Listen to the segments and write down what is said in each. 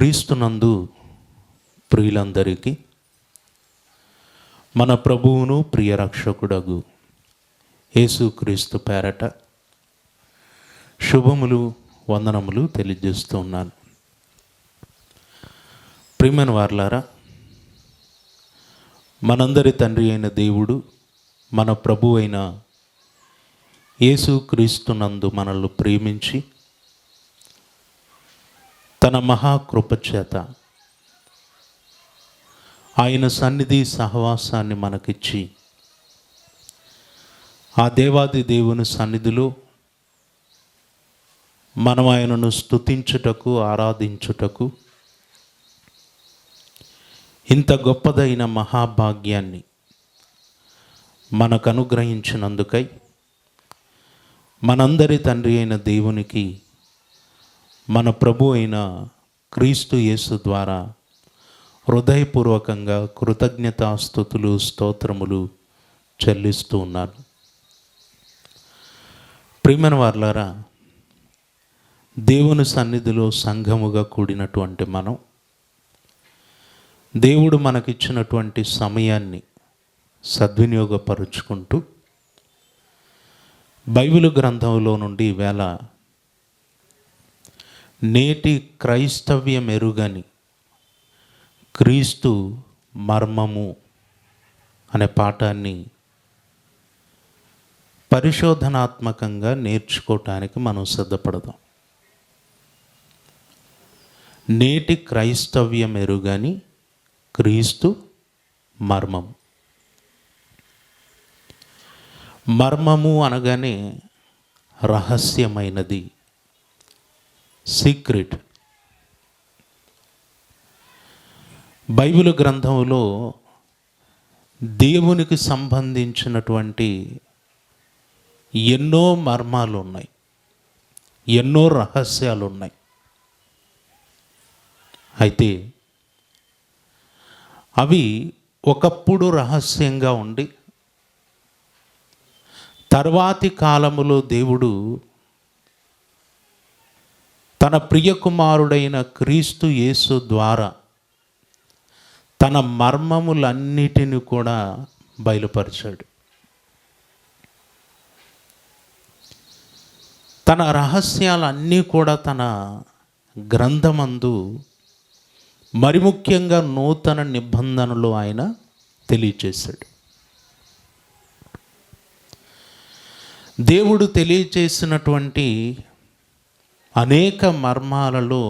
క్రీస్తునందు ప్రియులందరికీ మన ప్రభువును ప్రియ రక్షకుడగు యేసుక్రీస్తు పేరట శుభములు వందనములు తెలియజేస్తూ ఉన్నాను. ప్రియమైన వారలారా, మనందరి తండ్రి అయిన దేవుడు మన ప్రభు అయిన యేసుక్రీస్తునందు మనల్ని ప్రేమించి తన మహాకృప చేత ఆయన సన్నిధి సహవాసాన్ని మనకిచ్చి ఆ దేవాది దేవుని సన్నిధిలో మనం ఆయనను స్తుతించుటకు ఆరాధించుటకు ఇంత గొప్పదైన మహాభాగ్యాన్ని మనకు అనుగ్రహించినందుకై మనందరి తండ్రి అయిన దేవునికి మన ప్రభు అయిన క్రీస్తు యేసు ద్వారా హృదయపూర్వకంగా కృతజ్ఞతాస్తుతులు స్తోత్రములు చెల్లిస్తూ ఉన్నాను. ప్రియమైన వారలారా, దేవుని సన్నిధిలో సంఘముగా కూడినటువంటి మనం దేవుడు మనకిచ్చినటువంటి సమయాన్ని సద్వినియోగపరుచుకుంటూ బైబిల్ గ్రంథంలో నుండి ఈవేళ నేటి క్రైస్తవ్యం ఎరుగని క్రీస్తు మర్మము అనే పాఠాన్ని పరిశోధనాత్మకంగా నేర్చుకోవటానికి మనం సిద్ధపడదాం. నేటి క్రైస్తవ్యం ఎరుగని క్రీస్తు మర్మము. మర్మము అనగానే రహస్యమైనది, సీక్రెట్. బైబిల్ గ్రంథంలో దేవునికి సంబంధించినటువంటి ఎన్నో మర్మాలు ఉన్నాయి, ఎన్నో రహస్యాలు ఉన్నాయి. అయితే అవి ఒకప్పుడు రహస్యంగా ఉండి తర్వాతి కాలములో దేవుడు తన ప్రియకుమారుడైన క్రీస్తు యేసు ద్వారా తన మర్మములన్నిటిని కూడా బయలుపరిచాడు. తన రహస్యాలన్నీ కూడా తన గ్రంథమందు మరి ముఖ్యంగా నూతన నిబంధనలు ఆయన తెలియచేశాడు. దేవుడు తెలియచేసినటువంటి అనేక మర్మాలలో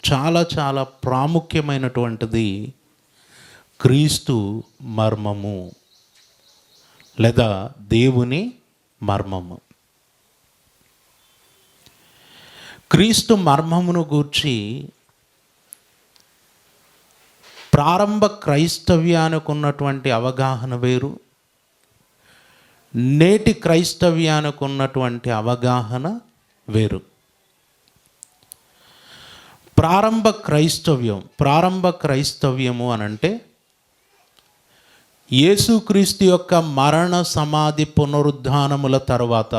చాలా ప్రాముఖ్యమైనటువంటిది క్రీస్తు మర్మము లేదా దేవుని మర్మము. క్రీస్తు మర్మమును గూర్చి ప్రారంభ క్రైస్తవ్యానికి ఉన్నటువంటి అవగాహన వేరు, నేటి క్రైస్తవ్యానికి ఉన్నటువంటి అవగాహన వేరు. ప్రారంభ క్రైస్తవ్యము అనంటే యేసుక్రీస్తు యొక్క మరణ సమాధి పునరుద్ధానముల తర్వాత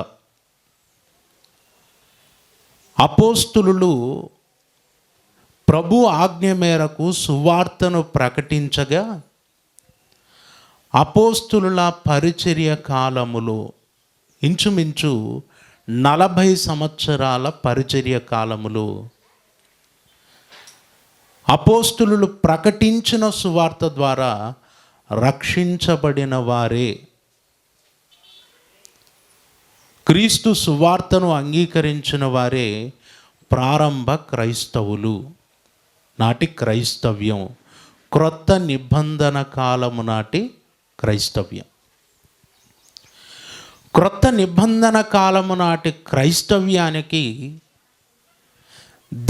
అపోస్తులు ప్రభు ఆజ్ఞ మేరకు సువార్తను ప్రకటించగా అపోస్తుల పరిచర్య కాలములో ఇంచుమించు 40 సంవత్సరాల పరిచర్య కాలములో అపోస్తులు ప్రకటించిన సువార్త ద్వారా రక్షించబడిన వారే, క్రీస్తు సువార్తను అంగీకరించిన వారే ప్రారంభ క్రైస్తవులు. నాటి క్రైస్తవ్యం క్రొత్త నిబంధన కాలము నాటి క్రైస్తవ్యం. క్రొత్త నిబంధన కాలము నాటి క్రైస్తవ్యానికి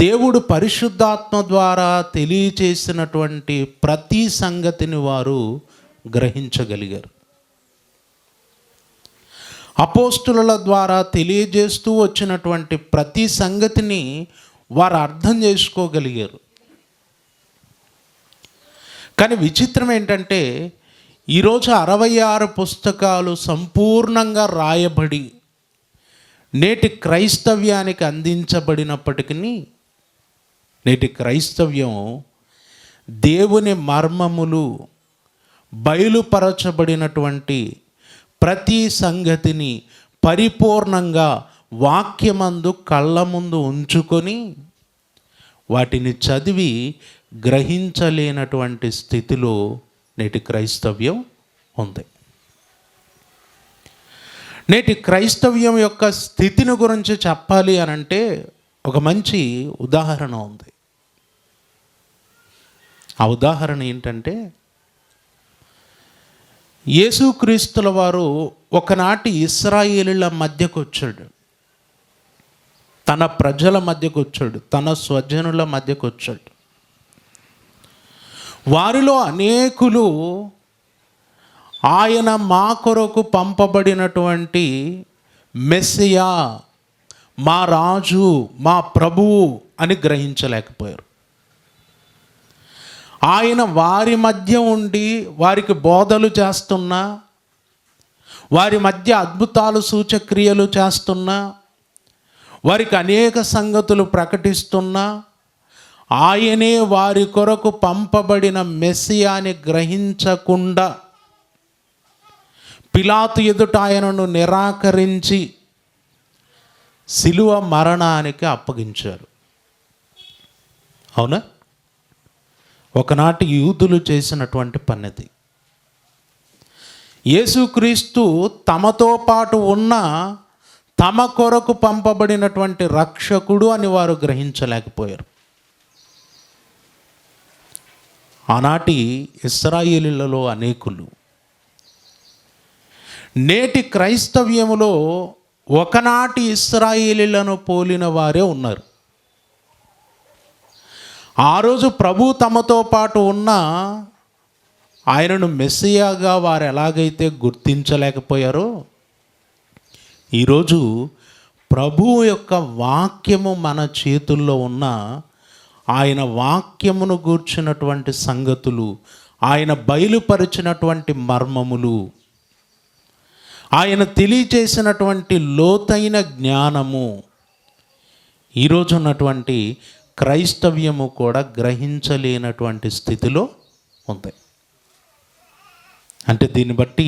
దేవుడు పరిశుద్ధాత్మ ద్వారా తెలియచేసినటువంటి ప్రతి సంగతిని వారు గ్రహించగలిగారు. అపోస్తుల ద్వారా తెలియజేస్తూ వచ్చినటువంటి ప్రతి సంగతిని వారు అర్థం చేసుకోగలిగారు. కానీ విచిత్రం ఏంటంటే ఈరోజు 66 పుస్తకాలు సంపూర్ణంగా రాయబడి నేటి క్రైస్తవ్యానికి అందించబడినప్పటికీ నేటి క్రైస్తవ్యం దేవుని మర్మములు బయలుపరచబడినటువంటి ప్రతి సంగతిని పరిపూర్ణంగా వాక్యమందు కళ్ళ ముందు ఉంచుకొని వాటిని చదివి గ్రహించలేనటువంటి స్థితిలో నేటి క్రైస్తవ్యం ఉంది. నేటి క్రైస్తవ్యం యొక్క స్థితిని గురించి చెప్పాలి అనంటే ఒక మంచి ఉదాహరణ ఉంది. ఆ ఉదాహరణ ఏంటంటే, యేసుక్రీస్తుల వారు ఒకనాటి ఇశ్రాయేలీల మధ్యకు వచ్చాడు, తన ప్రజల మధ్యకు వచ్చాడు, తన స్వజనుల మధ్యకు వచ్చాడు. వారిలో అనేకులు ఆయన మా కొరకు పంపబడినటువంటి మెస్సియా, మా రాజు, మా ప్రభువు అని గ్రహించలేకపోయారు. ఆయన వారి మధ్య ఉండి వారికి బోధలు చేస్తున్నా, వారి మధ్య అద్భుతాలు సూచక్రియలు చేస్తున్నా, వారికి అనేక సంగతులు ప్రకటిస్తున్నా, ఆయనే వారి కొరకు పంపబడిన మెస్సియాని గ్రహించకుండా పిలాతు ఎదుట ఆయనను నిరాకరించి శిలువ మరణానికి అప్పగించారు. అవునా? ఒకనాటి యూదులు చేసినటువంటి పనిది. యేసుక్రీస్తు తమతో పాటు ఉన్న తమ కొరకు పంపబడినటువంటి రక్షకుడు అని వారు గ్రహించలేకపోయారు. ఆనాటి ఇశ్రాయేలీలలో అనేకులు, నేటి క్రైస్తవ్యములో ఒకనాటి ఇశ్రాయేలీలను పోలిన వారే ఉన్నారు. ఆ రోజు ప్రభు తమతో పాటు ఉన్న ఆయనను మెస్సియాగా వారు ఎలాగైతే గుర్తించలేకపోయారో, ఈరోజు ప్రభువు యొక్క వాక్యము మన చేతుల్లో ఉన్న ఆయన వాక్యమును గూర్చినటువంటి సంగతులు, ఆయన బయలుపరిచినటువంటి మర్మములు, ఆయన తెలియచేసినటువంటి లోతైన జ్ఞానము ఈరోజు ఉన్నటువంటి క్రైస్తవ్యము కూడా గ్రహించలేనటువంటి స్థితిలో ఉంది. అంటే దీన్ని బట్టి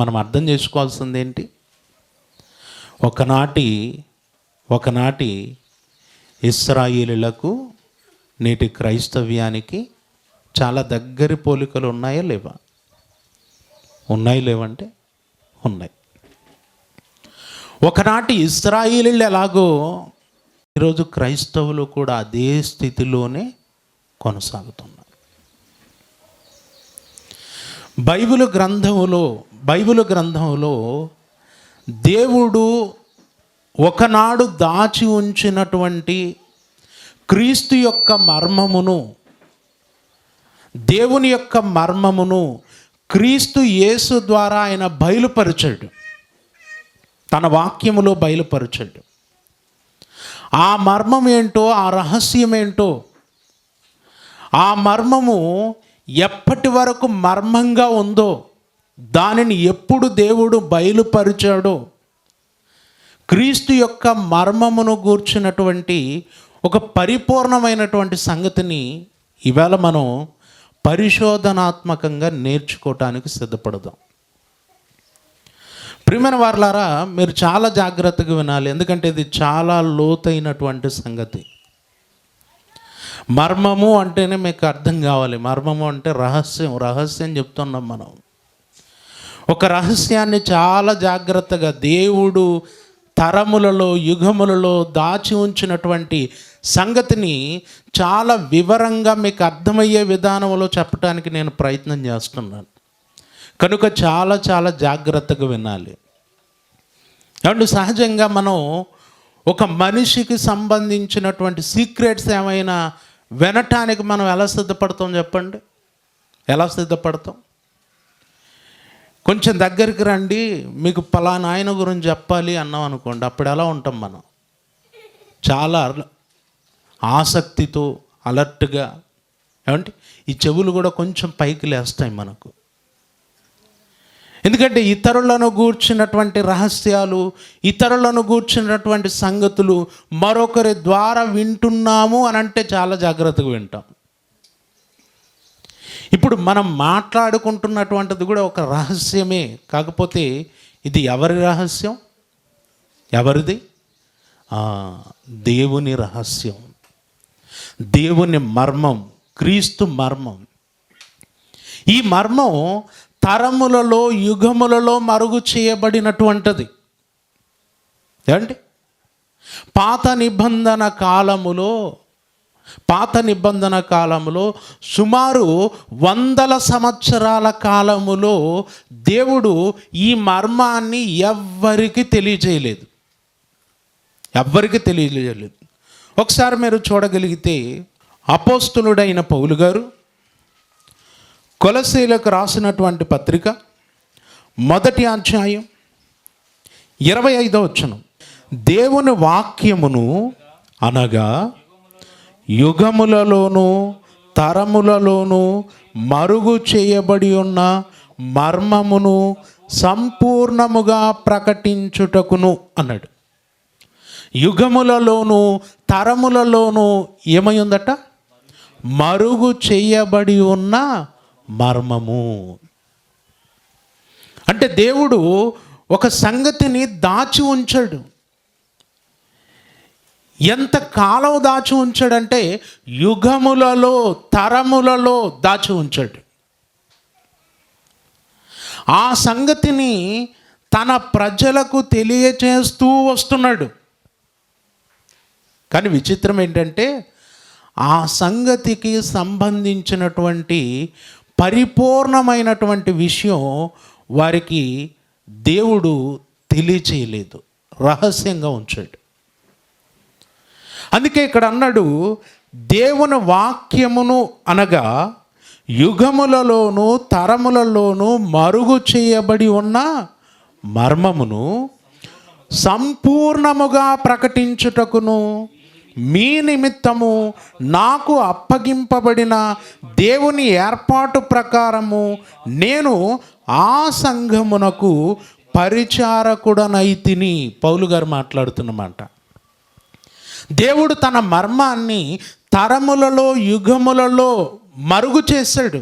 మనం అర్థం చేసుకోవాల్సింది ఏంటి? ఒకనాటి ఇశ్రాయేలీలకు నేటి క్రైస్తవ్యానికి చాలా దగ్గరి పోలికలు ఉన్నాయా లేవా? ఉన్నాయి లేవంటే ఉన్నాయి. ఒకనాటి ఇశ్రాయేలీలు ఎలాగో ఈరోజు క్రైస్తవులు కూడా అదే స్థితిలోనే కొనసాగుతున్నారు. బైబిలు గ్రంథంలో దేవుడు ఒకనాడు దాచి ఉంచినటువంటి క్రీస్తు యొక్క మర్మమును, దేవుని యొక్క మర్మమును క్రీస్తు యేసు ద్వారా ఆయన బయలుపరిచాడు, తన వాక్యములో బయలుపరిచాడు. ఆ మర్మం ఏంటో, ఆ రహస్యం ఏంటో, ఆ మర్మము ఎప్పటి వరకు మర్మంగా ఉందో, దానిని ఎప్పుడు దేవుడు బయలుపరిచాడో, క్రీస్తు యొక్క మర్మమును గూర్చినటువంటి ఒక పరిపూర్ణమైనటువంటి సంగతిని ఇవాళ మనం పరిశోధనాత్మకంగా నేర్చుకోవటానికి సిద్ధపడదాం. ప్రియమైన వారలారా, మీరు చాలా జాగ్రత్తగా వినాలి, ఎందుకంటే ఇది చాలా లోతైనటువంటి సంగతి. మర్మము అంటేనే మీకు అర్థం కావాలి. మర్మము అంటే రహస్యం చెప్తున్నాం మనం. ఒక రహస్యాన్ని చాలా జాగ్రత్తగా దేవుడు తరములలో, యుగములలో దాచి ఉంచినటువంటి సంగతిని చాలా వివరంగా మీకు అర్థమయ్యే విధానంలో చెప్పడానికి నేను ప్రయత్నం చేస్తున్నాను. కనుక చాలా చాలా జాగ్రత్తగా వినాలి. కాబట్టి సహజంగా మనం ఒక మనిషికి సంబంధించినటువంటి సీక్రెట్స్ ఏమైనా వినటానికి మనం ఎలా సిద్ధపడతాం చెప్పండి? ఎలా సిద్ధపడతాం? కొంచెం దగ్గరికి రండి, మీకు పలానా ఆయన గురించి చెప్పాలి అన్నాం అనుకోండి, అప్పుడు ఎలా ఉంటాం మనం? చాలా ఆసక్తితో, అలర్ట్గా. ఏమంటే ఈ చెవులు కూడా కొంచెం పైకి లేస్తాయి మనకు. ఎందుకంటే ఇతరులను గూర్చినటువంటి రహస్యాలు, ఇతరులను గూర్చినటువంటి సంగతులు మరొకరి ద్వారా వింటున్నాము అని అంటే చాలా జాగ్రత్తగా వింటాం. ఇప్పుడు మనం మాట్లాడుకుంటున్నటువంటిది కూడా ఒక రహస్యమే. కాకపోతే ఇది ఎవరి రహస్యం? ఎవరిది? దేవుని రహస్యం, దేవుని మర్మం, క్రీస్తు మర్మం. ఈ మర్మం తరములలో, యుగములలో మరుగు చేయబడినటువంటిది. ఏమండి? పాత నిబంధన కాలములో సుమారు 100 సంవత్సరాల కాలములో దేవుడు ఈ మర్మాన్ని ఎవ్వరికి తెలియజేయలేదు. ఒకసారి మీరు చూడగలిగితే అపోస్తలుడైన పౌలు గారు కొలస్సీలకు రాసినటువంటి పత్రిక 1వ అధ్యాయం 25వ వచనం, దేవుని వాక్యమును అనగా యుగములలోను తరములలోను మరుగు చేయబడి ఉన్న మర్మమును సంపూర్ణముగా ప్రకటించుటకును అన్నాడు. యుగములలోను తరములలోను ఏమై ఉందట? మరుగు చేయబడి ఉన్న మర్మము. అంటే దేవుడు ఒక సంగతిని దాచి ఉంచాడు. ఎంత కాలం దాచి ఉంచాడంటే యుగములలో, తరములలో దాచి ఉంచాడు. ఆ సంగతిని తన ప్రజలకు తెలియచేస్తూ వస్తున్నాడు. కానీ విచిత్రం ఏంటంటే ఆ సంగతికి సంబంధించినటువంటి పరిపూర్ణమైనటువంటి విషయం వారికి దేవుడు తెలియచేయలేదు, రహస్యంగా ఉంచాడు. అందుకే ఇక్కడ అన్నాడు, దేవుని వాక్యమును అనగా యుగములలోను తరములలోను మరుగు చేయబడి ఉన్న మర్మమును సంపూర్ణముగా ప్రకటించుటకును మీ నిమిత్తము నాకు అప్పగింపబడిన దేవుని ఏర్పాటు ప్రకారము నేను ఆ సంఘమునకు పరిచారకుడనైతిని. పౌలు గారు మాట్లాడుతున్నమాట. దేవుడు తన మర్మాన్ని తరములలో, యుగములలో మరుగు చేశాడు.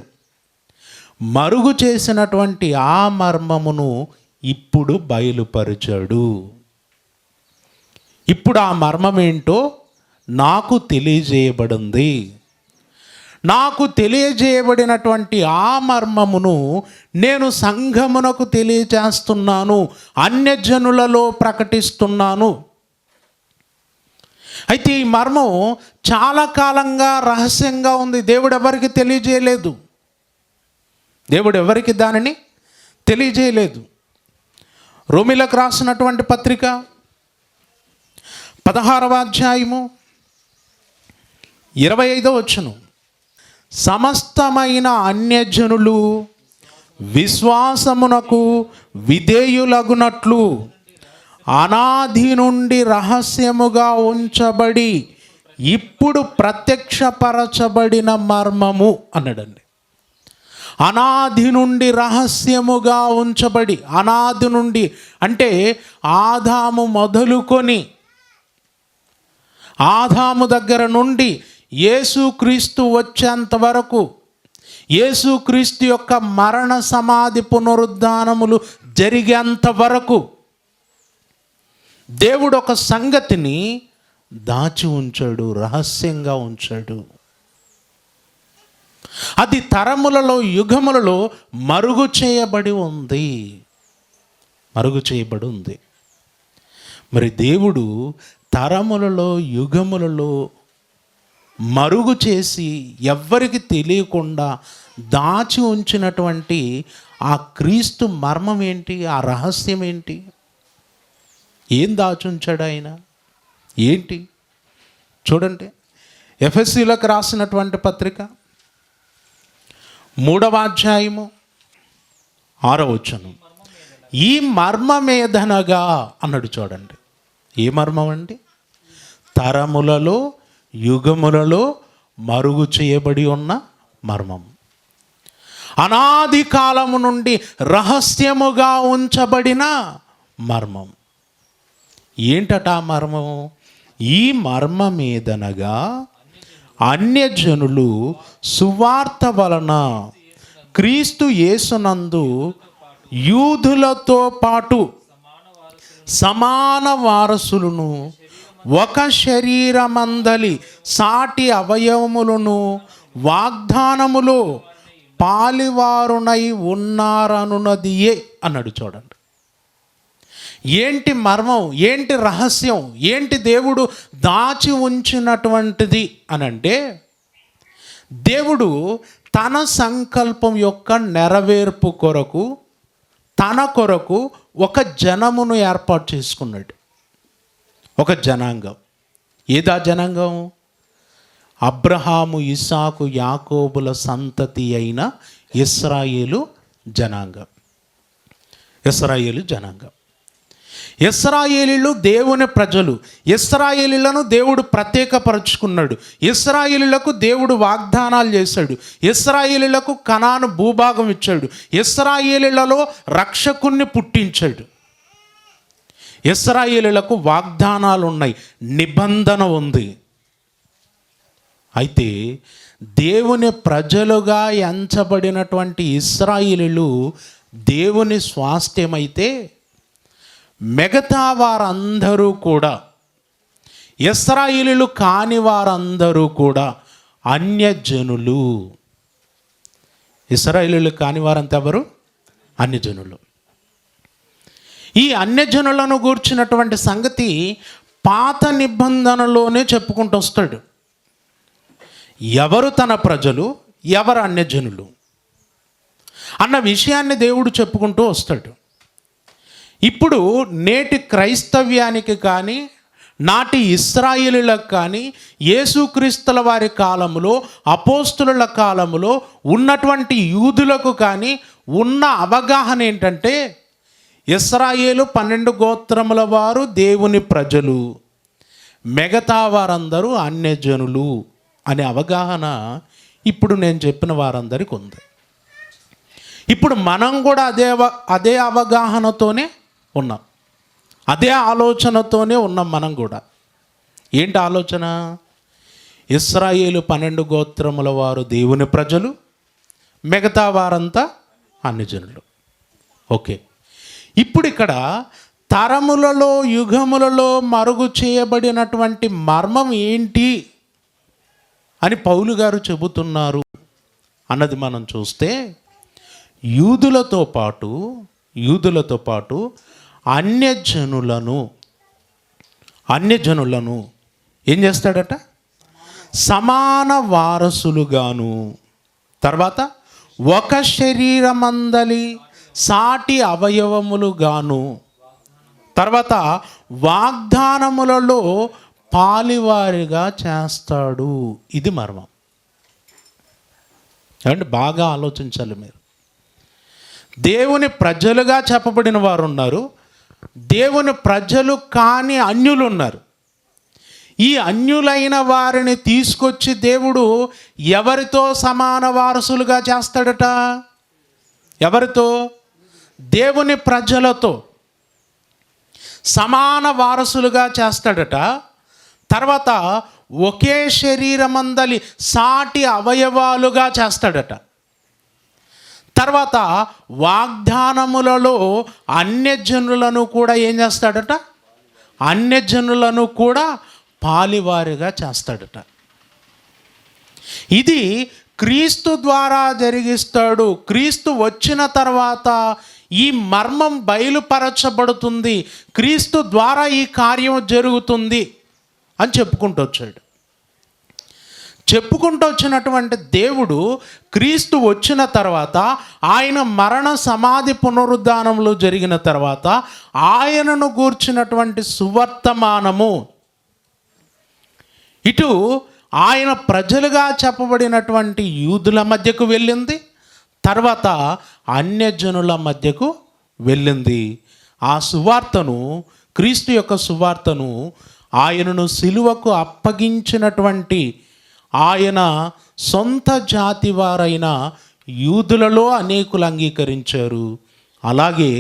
మరుగు చేసినటువంటి ఆ మర్మమును ఇప్పుడు బయలుపరిచాడు. ఇప్పుడు ఆ మర్మం ఏంటో నాకు తెలియజేయబడింది. నాకు తెలియజేయబడినటువంటి ఆ మర్మమును నేను సంఘమునకు తెలియజేస్తున్నాను, అన్యజనులలో ప్రకటిస్తున్నాను. అయితే ఈ మర్మం చాలా కాలంగా రహస్యంగా ఉంది. దేవుడు ఎవరికి తెలియజేయలేదు. దేవుడు ఎవరికి దానిని తెలియజేయలేదు. రోమీలకు రాసినటువంటి పత్రిక 16వ అధ్యాయము 25వ వచనం, సమస్తమైన అన్యజనులు విశ్వాసమునకు విధేయులగునట్లు అనాది నుండి రహస్యముగా ఉంచబడి ఇప్పుడు ప్రత్యక్షపరచబడిన మర్మము అన్నాడండి. అనాది నుండి రహస్యముగా ఉంచబడి, అనాది నుండి అంటే ఆదాము మొదలుకొని, ఆదాము దగ్గర నుండి యేసుక్రీస్తు వచ్చేంత వరకు, యేసుక్రీస్తు యొక్క మరణ సమాధి పునరుద్ధానములు జరిగేంత వరకు దేవుడు ఒక సంగతిని దాచి ఉంచాడు, రహస్యంగా ఉంచాడు. అది తరములలో, యుగములలో మరుగు చేయబడి ఉంది. మరి దేవుడు తరములలో, యుగములలో మరుగు చేసి ఎవ్వరికి తెలియకుండా దాచి ఉంచినటువంటి ఆ క్రీస్తు మర్మం ఏంటి? ఆ రహస్యం ఏంటి? ఏం దాచి ఉంచాడు ఆయన? ఏంటి? చూడండి, ఎఫెసీయులకు రాసినటువంటి పత్రిక 3వ అధ్యాయము 6వ వచనం, ఈ మర్మమేదనగా అన్నాడు. చూడండి, ఏ మర్మం అండి? తరములలో, యుగములలో మరుగు చేయబడి ఉన్న మర్మం. అనాది కాలము నుండి రహస్యముగా ఉంచబడిన మర్మం. ఏంటట ఆ మర్మం? ఈ మర్మమేదనగా అన్యజనులు సువార్త వలన క్రీస్తు యేసునందు యూదులతో పాటు సమాన వారసులను, ఒక శరీరమందలి సాటి అవయవములను వాగ్దానములో పాలివారునై ఉన్నారనున్నదియే అన్నాడు. చూడండి, ఏంటి మర్మం, ఏంటి రహస్యం, ఏంటి దేవుడు దాచి ఉంచినటువంటిది అనంటే, దేవుడు తన సంకల్పం యొక్క నెరవేర్పు కొరకు తన కొరకు ఒక జనమును ఏర్పాటు చేసుకున్నాడు, ఒక జనాంగం. ఏదా జనాంగం? అబ్రహాము, ఇస్సాకు, యాకోబుల సంతతి అయిన ఇశ్రాయేలు జనాంగం. ఇశ్రాయేలు జనాంగం. ఇశ్రాయేలీలు దేవుని ప్రజలు. ఇశ్రాయేలీలను దేవుడు ప్రత్యేకపరుచుకున్నాడు. ఇశ్రాయేలీలకు దేవుడు వాగ్దానాలు చేశాడు. ఇశ్రాయేలీలకు కనాను భూభాగం ఇచ్చాడు. ఇశ్రాయేలీలలో రక్షకుణ్ణి పుట్టించాడు. ఇశ్రాయేలీలకు వాగ్దానాలు ఉన్నాయి, నిబంధన ఉంది. అయితే దేవుని ప్రజలుగా ఎంచబడినటువంటి ఇశ్రాయేలీలు దేవుని స్వాస్థ్యమైతే, మిగతా వారందరూ కూడా, ఇశ్రాయేలీలు కాని వారందరూ కూడా అన్యజనులు. ఇశ్రాయేలీలు కాని వారంతా ఎవరు? అన్యజనులు. ఈ అన్యజనులను గూర్చినటువంటి సంగతి పాత నిబంధనలోనే చెప్పుకుంటూ వస్తాడు. ఎవరు తన ప్రజలు, ఎవరు అన్యజనులు అన్న విషయాన్ని దేవుడు చెప్పుకుంటూ వస్తాడు. ఇప్పుడు నేటి క్రైస్తవ్యానికి కానీ, నాటి ఇశ్రాయేలీలకు కానీ, యేసుక్రీస్తుల వారి కాలంలో, అపోస్తుల కాలంలో ఉన్నటువంటి యూదులకు కానీ ఉన్న అవగాహన ఏంటంటే, ఇశ్రాయేలు 12 గోత్రముల వారు దేవుని ప్రజలు, మిగతా వారందరూ అన్యజనులు అనే అవగాహన ఇప్పుడు నేను చెప్పిన వారందరికీ ఉంది. ఇప్పుడు మనం కూడా అదే అవగాహనతోనే ఉన్నాం, అదే ఆలోచనతోనే ఉన్నాం మనం కూడా. ఏంటి ఆలోచన? ఇశ్రాయేలు 12 గోత్రముల వారు దేవుని ప్రజలు, మిగతా వారంతా అన్యజనులు. ఓకే, ఇప్పుడు ఇక్కడ తరములలో, యుగములలో మరుగు చేయబడినటువంటి మర్మం ఏంటి అని పౌలు గారు చెబుతున్నారు అన్నది మనం చూస్తే, యూదులతో పాటు అన్యజనులను ఏం చేస్తాడట? సమాన వారసులుగాను, తర్వాత ఒక శరీరమందలి సాటి అవయవములుగాను, తర్వాత వాగ్దానములలో పాలివారిగా చేస్తాడు. ఇది మర్మం. అంటే బాగా ఆలోచించాలి మీరు. దేవుని ప్రజలుగా చెప్పబడిన వారు ఉన్నారు, దేవుని ప్రజలు కాని అన్యులు ఉన్నారు. ఈ అన్యులైన వారిని తీసుకొచ్చి దేవుడు ఎవరితో సమాన వారసులుగా చేస్తాడట? ఎవరితో? దేవుని ప్రజలతో సమాన వారసులుగా చేస్తాడట. తర్వాత ఒకే శరీరమందలి సాటి అవయవాలుగా చేస్తాడట. తర్వాత వాగ్దానములలో అన్యజనులను కూడా ఏం చేస్తాడట? అన్యజనులను కూడా పాలివారిగా చేస్తాడట. ఇది క్రీస్తు ద్వారా జరిగిస్తాడు. క్రీస్తు వచ్చిన తర్వాత ఈ మర్మం బయలుపరచబడుతుంది, క్రీస్తు ద్వారా ఈ కార్యం జరుగుతుంది అని చెప్పుకుంటూ వచ్చాడు. చెప్పుకుంటూ వచ్చినటువంటి దేవుడు క్రీస్తు వచ్చిన తర్వాత, ఆయన మరణ సమాధి పునరుద్ధానములు జరిగిన తర్వాత ఆయనను గూర్చినటువంటి సువర్తమానము ఇటు ఆయన ప్రజలుగా చెప్పబడినటువంటి యూదుల మధ్యకు వెళ్ళింది, తర్వాత అన్యజనుల మధ్యకు వెళ్ళింది. ఆ సువార్తను, క్రీస్తు యొక్క సువార్తను ఆయనను సిలువకు అప్పగించినటువంటి ఆయన సొంత జాతి వారైన యూదులలో అనేకులు అంగీకరించారు, అలాగే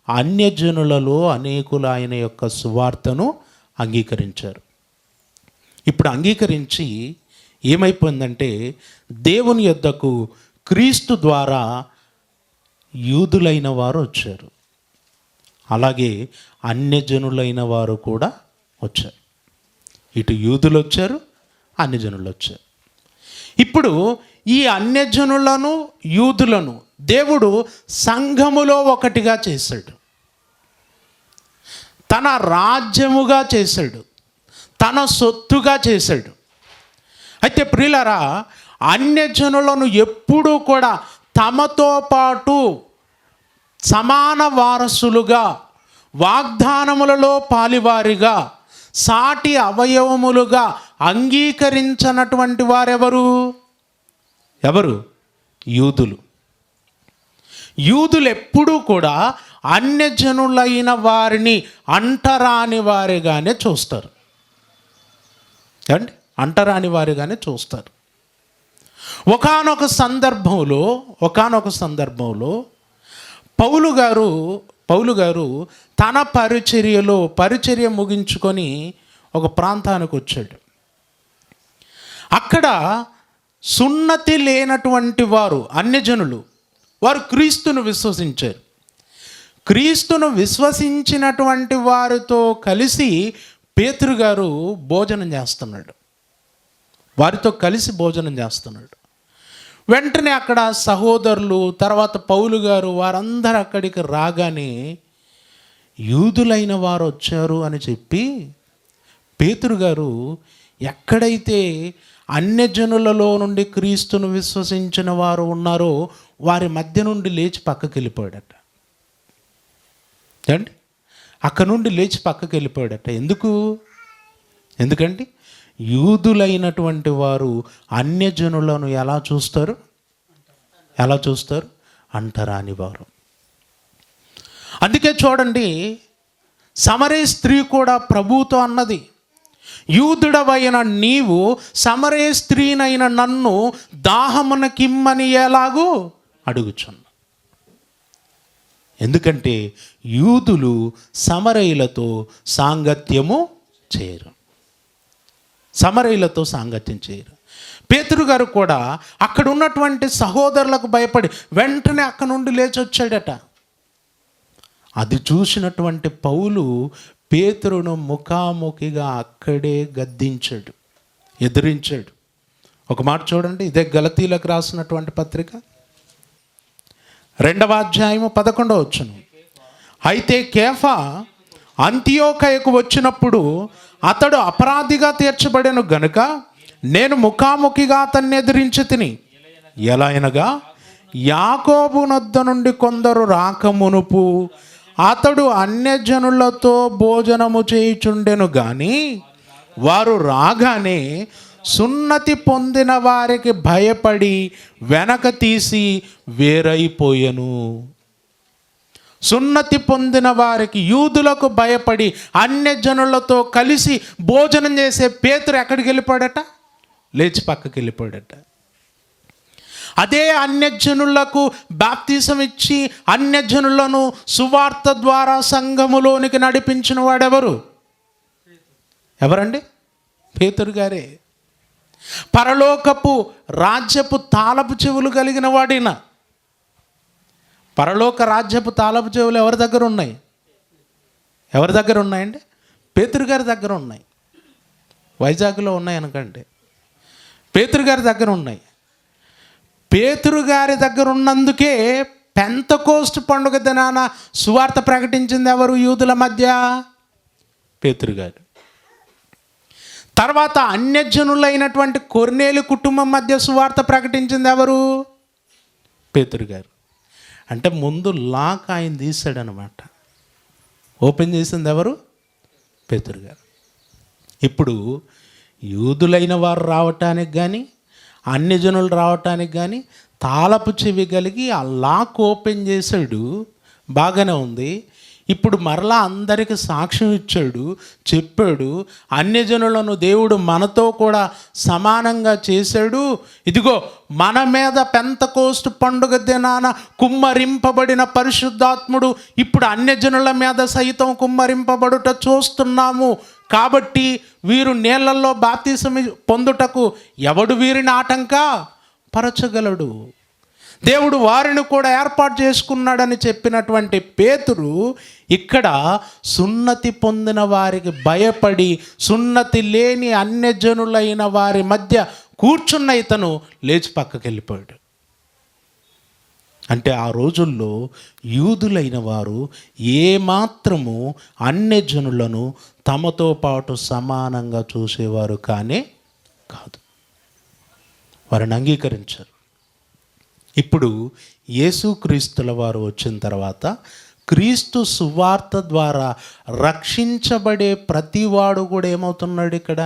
అన్యజనులలో అనేకులు ఆయన యొక్క సువార్తను అంగీకరించారు. ఇప్పుడు అంగీకరించి ఏమైపోయిందంటే దేవుని యొద్దకు క్రీస్తు ద్వారా యూదులైన వారు వచ్చారు, అలాగే అన్యజనులైన వారు కూడా వచ్చారు. ఇటు యూదులు వచ్చారు, అన్యజనులు వచ్చారు. ఇప్పుడు ఈ అన్యజనులను యూదులను దేవుడు సంఘములో ఒకటిగా చేశాడు, తన రాజ్యముగా చేశాడు, తన సొత్తుగా చేశాడు. అయితే ప్రియులారా, అన్యజనులను ఎప్పుడూ కూడా తమతో పాటు సమాన వారసులుగా, వాగ్దానములలో పాలివారిగా, సాటి అవయవములుగా అంగీకరించినటువంటి వారెవరు? ఎవరు? యూదులు. యూదులు ఎప్పుడూ కూడా అన్యజనులైన వారిని అంటరాని వారిగానే చూస్తారు. ఏమండి? అంటరాని వారిగానే చూస్తారు. ఒకానొక సందర్భంలో పౌలు గారు తన పరిచర్య ముగించుకొని ఒక ప్రాంతానికి వచ్చాడు. అక్కడ సున్నతి లేనటువంటి వారు, అన్యజనులు, వారు క్రీస్తును విశ్వసించారు. క్రీస్తును విశ్వసించినటువంటి వారితో కలిసి పేతురు గారు భోజనం చేస్తున్నాడు, వారితో కలిసి భోజనం చేస్తున్నాడు. వెంటనే అక్కడ సహోదరులు, తర్వాత పౌలు గారు, వారందరూ అక్కడికి రాగానే యూదులైన వారు వచ్చారు అని చెప్పి పేతురు గారు ఎక్కడైతే అన్యజనులలో నుండి క్రీస్తును విశ్వసించిన వారు ఉన్నారో వారి మధ్య నుండి లేచి పక్కకి వెళ్ళిపోయాడట. అండి, అక్కడ నుండి లేచి పక్కకి వెళ్ళిపోయాడట. ఎందుకంటే యూదులైనటువంటి వారు అన్యజనులను ఎలా చూస్తారు? అంటరాని వారు. అందుకే చూడండి, సమరయ స్త్రీ కూడా ప్రభువుతో అన్నది, యూదుడవైన నీవు సమరయ స్త్రీనైన నన్ను దాహమునకిమ్మని ఎలాగూ అడుగుచున్నా. ఎందుకంటే యూదులు సమరయులతో సాంగత్యం చేయరు. పేతురు గారు కూడా అక్కడ ఉన్నటువంటి సహోదరులకు భయపడి వెంటనే అక్కడ నుండి లేచి వచ్చాడట. అది చూసినటువంటి పౌలు పేతురును ముఖాముఖిగా అక్కడే ఎదిరించాడు. ఒక మాట చూడండి, ఇదే గలతీలకు రాసినటువంటి పత్రిక 2వ అధ్యాయము 11వ వచనం. అయితే కేఫా అంతియోకయకు వచ్చినప్పుడు అతడు అపరాధిగా తీర్చబడెను గనుక నేను ముఖాముఖిగా అతన్ని ఎదిరించి తిని, ఎలా అనగా యాకోబు నొద్ద నుండి కొందరు రాకమునుపు అతడు అన్యజనులతో భోజనము చేయుచుండెను గాని వారు రాగానే సున్నతి పొందిన వారికి భయపడి వెనక తీసి వేరైపోయెను. సున్నతి పొందిన వారికి, యూదులకు భయపడి అన్యజనులతో కలిసి భోజనం చేసే పేతురు ఎక్కడికి వెళ్ళిపోయాడట? లేచి పక్కకి వెళ్ళిపోయాడట. అదే అన్యజనులకు బాప్తిసం ఇచ్చి అన్యజనులను సువార్త ద్వారా సంఘములోనికి నడిపించిన ఎవరండి? పేతురు గారే. పరలోకపు రాజ్యపు తాళపు చెవులు కలిగిన వాడిన. పరలోక రాజ్యపు తాళపు చెవులు ఎవరి దగ్గర ఉన్నాయండి? పేతురు గారి దగ్గర ఉన్నాయి. వైజాగ్లో ఉన్నాయి అనకండి, పేతురు గారి దగ్గర ఉన్నాయి. పేతురు గారి దగ్గర ఉన్నందుకే పెంతెకోస్తు పండుగ దినాన సువార్త ప్రకటించింది ఎవరు? యూదుల మధ్య పేతురు గారు. తర్వాత అన్యజనులైనటువంటి కొర్నేలి కుటుంబం మధ్య సువార్త ప్రకటించింది ఎవరు? పేతురు గారు. అంటే ముందు లాక్ ఆయన తీశాడనమాట, ఓపెన్ చేసింది ఎవరు? పేతురు గారు. ఇప్పుడు యూదులైన వారు రావటానికి కానీ అన్యజనులు రావటానికి కానీ తాళపు చెవి కలిగి ఆ లాక్ ఓపెన్ చేశాడు, బాగానే ఉంది. ఇప్పుడు మరలా అందరికి సాక్ష్యం ఇచ్చాడు, చెప్పాడు. అన్యజనులను దేవుడు మనతో కూడా సమానంగా చేశాడు. ఇదిగో మన మీద పెంతకోస్తు పండుగ దినాన కుమ్మరింపబడిన పరిశుద్ధాత్ముడు ఇప్పుడు అన్యజనుల మీద సైతం కుమ్మరింపబడుట చూస్తున్నాము. కాబట్టి వీరు నీళ్ళల్లో బాప్తిసం పొందుటకు ఎవడు వీరిని ఆటంక పరచగలడు? దేవుడు వారిని కూడా ఏర్పాటు చేసుకున్నాడని చెప్పినటువంటి పేతురు ఇక్కడ సున్నతి పొందిన వారికి భయపడి సున్నతి లేని అన్యజనులైన వారి మధ్య కూర్చున్న ఇతను లేచి పక్కకి వెళ్ళిపోయాడు. అంటే ఆ రోజుల్లో యూదులైన వారు ఏమాత్రము అన్యజనులను తమతో పాటు సమానంగా చూసేవారు కానే కాదు. వారిని అంగీకరించారు. ఇప్పుడు యేసుక్రీస్తుల వారు వచ్చిన తర్వాత క్రీస్తు సువార్త ద్వారా రక్షించబడే ప్రతివాడు కూడా ఏమవుతున్నాడు? ఇక్కడ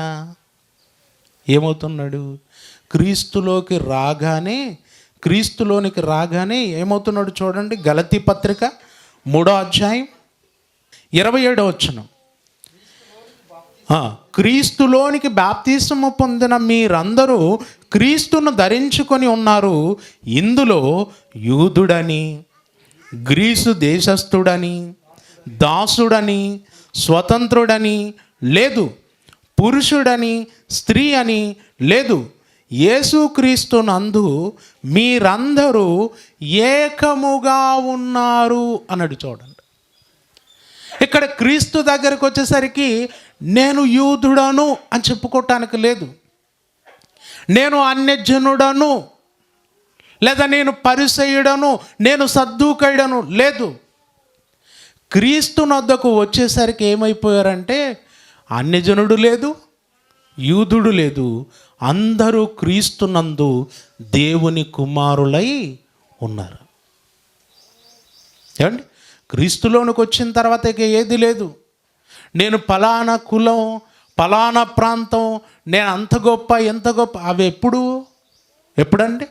ఏమవుతున్నాడు? క్రీస్తులోనికి రాగానే ఏమవుతున్నాడు? చూడండి, గలతీ పత్రిక 3వ అధ్యాయం 27వ వచనం. క్రీస్తులోనికి బాప్తిసము పొందిన మీరందరూ క్రీస్తును ధరించుకొని ఉన్నారు. ఇందులో యూదుడని, గ్రీసు దేశస్థుడని, దాసుడని, స్వతంత్రుడని లేదు, పురుషుడని, స్త్రీ అని లేదు, యేసుక్రీస్తునందు మీరందరూ ఏకముగా ఉన్నారు అన్నాడు. చూడండి, ఇక్కడ క్రీస్తు దగ్గరికి వచ్చేసరికి నేను యూదుడను అని చెప్పుకోవటానికి లేదు, నేను అన్యజనుడను, లేదా నేను పరిసయ్యుడను, నేను సద్దూకయుడను లేదు. క్రీస్తు నొద్దకు వచ్చేసరికి ఏమైపోయారంటే అన్యజనుడు లేదు, యూదుడు లేదు, అందరూ క్రీస్తునందు దేవుని కుమారులై ఉన్నారు. ఏమండి? క్రీస్తులోనికి వచ్చిన తర్వాత ఇక ఏది లేదు. నేను ఫలానా కులం, ఫలానా ప్రాంతం, నేను అంత గొప్ప ఎంత గొప్ప, అవి ఎప్పుడండి?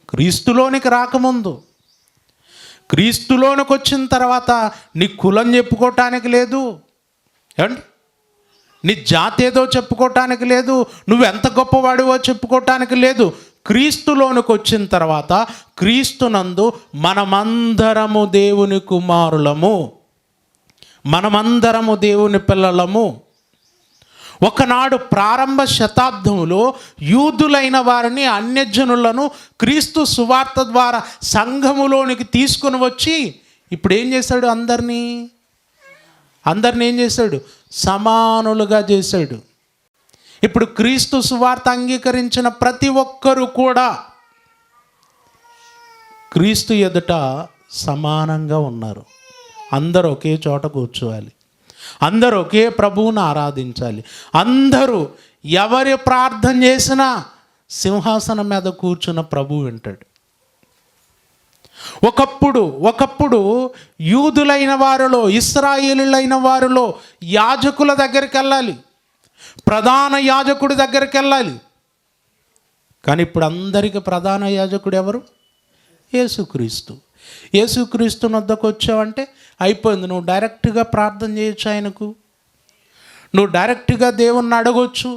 క్రీస్తులోనికి రాకముందు. క్రీస్తులోనికి వచ్చిన తర్వాత నీ కులం చెప్పుకోవటానికి లేదు, ఏమండి? నీ జాతి ఏదో చెప్పుకోవటానికి లేదు, నువ్వెంత గొప్పవాడివో చెప్పుకోవటానికి లేదు. క్రీస్తులోనికి వచ్చిన తర్వాత క్రీస్తునందు మనమందరము దేవుని కుమారులము, మనమందరము దేవుని పిల్లలము. ఒకనాడు ప్రారంభ శతాబ్దంలో యూదులైన వారిని, అన్యజనులను క్రీస్తు సువార్త ద్వారా సంఘములోనికి తీసుకుని వచ్చి ఇప్పుడు ఏం చేశాడు? అందరినీ ఏం చేశాడు? సమానులుగా చేశాడు. ఇప్పుడు క్రీస్తు సువార్త అంగీకరించిన ప్రతి ఒక్కరూ కూడా క్రీస్తు ఎదుట సమానంగా ఉన్నారు. అందరూ ఒకే చోట కూర్చోవాలి, అందరూ ఒకే ప్రభువును ఆరాధించాలి, అందరూ ఎవరి ప్రార్థన చేసినా సింహాసనం మీద కూర్చున్న ప్రభువు వింటాడు. ఒకప్పుడు యూదులైన వారిలో, ఇశ్రాయేలీయులైన వారిలో యాజకుల దగ్గరికి వెళ్ళాలి, ప్రధాన యాజకుడి దగ్గరికి వెళ్ళాలి. కానీ ఇప్పుడు అందరికీ ప్రధాన యాజకుడు ఎవరు? యేసుక్రీస్తు. యేసుక్రీస్తు వద్దకు వచ్చావంటే అయిపోయింది. నువ్వు డైరెక్ట్గా ప్రార్థన చేయొచ్చు ఆయనకు, నువ్వు డైరెక్ట్గా దేవుణ్ణి అడగొచ్చు.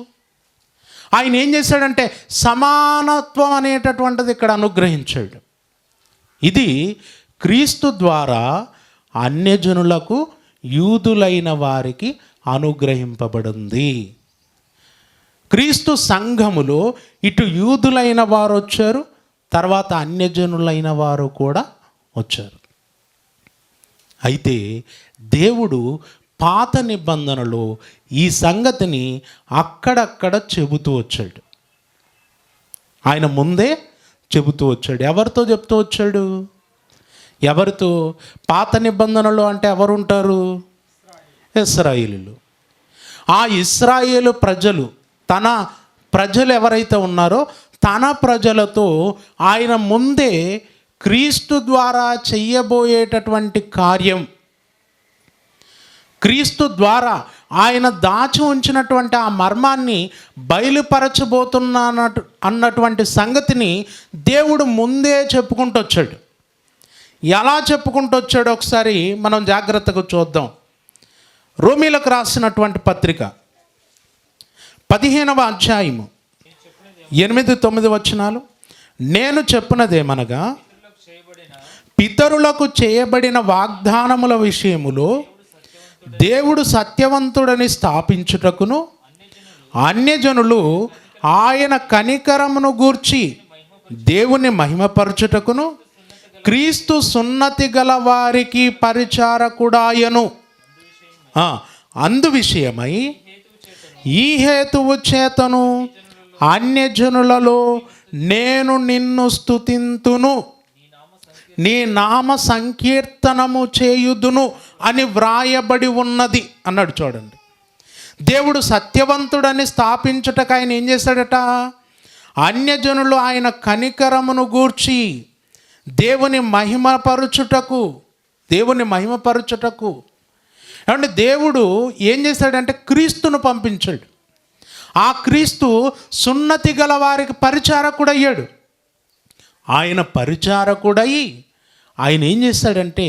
ఆయన ఏం చేశాడంటే సమానత్వం అనేటటువంటిది ఇక్కడ అనుగ్రహించాడు. ఇది క్రీస్తు ద్వారా అన్యజనులకు, యూదులైన వారికి అనుగ్రహింపబడింది. క్రీస్తు సంఘములో ఇటు యూదులైన వారు వచ్చారు, తర్వాత అన్యజనులైన వారు కూడా వచ్చారు. అయితే దేవుడు పాత నిబంధనలో ఈ సంగతిని అక్కడక్కడ చెబుతూ వచ్చాడు. ఆయన ముందే చెబుతూ వచ్చాడు. ఎవరితో చెబుతూ వచ్చాడు? ఎవరితో? పాత నిబంధనలో అంటే ఎవరు ఉంటారు? ఇశ్రాయేలీయులు. ఆ ఇశ్రాయేలు ప్రజలు, తన ప్రజలు ఎవరైతే ఉన్నారో తన ప్రజలతో ఆయన ముందే క్రీస్తు ద్వారా చెయ్యబోయేటటువంటి కార్యం, క్రీస్తు ద్వారా ఆయన దాచి ఉంచినటువంటి ఆ మర్మాన్ని బయలుపరచబోతున్నా అన్నటువంటి సంగతిని దేవుడు ముందే చెప్పుకుంటూ వచ్చాడు. ఎలా చెప్పుకుంటూ వచ్చాడో ఒకసారి మనం జాగ్రత్తగా చూద్దాం. రోమీలకు రాసినటువంటి పత్రిక 15వ అధ్యాయము 8-9 వచనాలు. నేను చెప్పినదేమనగా, పితరులకు చేయబడిన వాగ్దానముల విషయములో దేవుడు సత్యవంతుడని స్థాపించుటకును, అన్యజనులు ఆయన కనికరమును గూర్చి దేవుని మహిమపరచుటకును, క్రీస్తు సున్నతి గల వారికి పరిచారకుడాయను. అందు విషయమై ఈ హేతువు చేతను అన్యజనులలో నేను నిన్ను స్తుతింతును, నీ నామ సంకీర్తనము చేయుదును అని వ్రాయబడి ఉన్నది అన్నాడు. చూడండి, దేవుడు సత్యవంతుడని స్థాపించుటకు ఆయన ఏం చేశాడట? అన్యజనులు ఆయన కనికరమును గూర్చి దేవుని మహిమపరచుటకు ఏమంటే దేవుడు ఏం చేశాడంటే క్రీస్తును పంపించాడు. ఆ క్రీస్తు సున్నతి గల వారికి పరిచారకుడయ్యాడు. ఆయన పరిచారకుడై ఆయన ఏం చేశాడంటే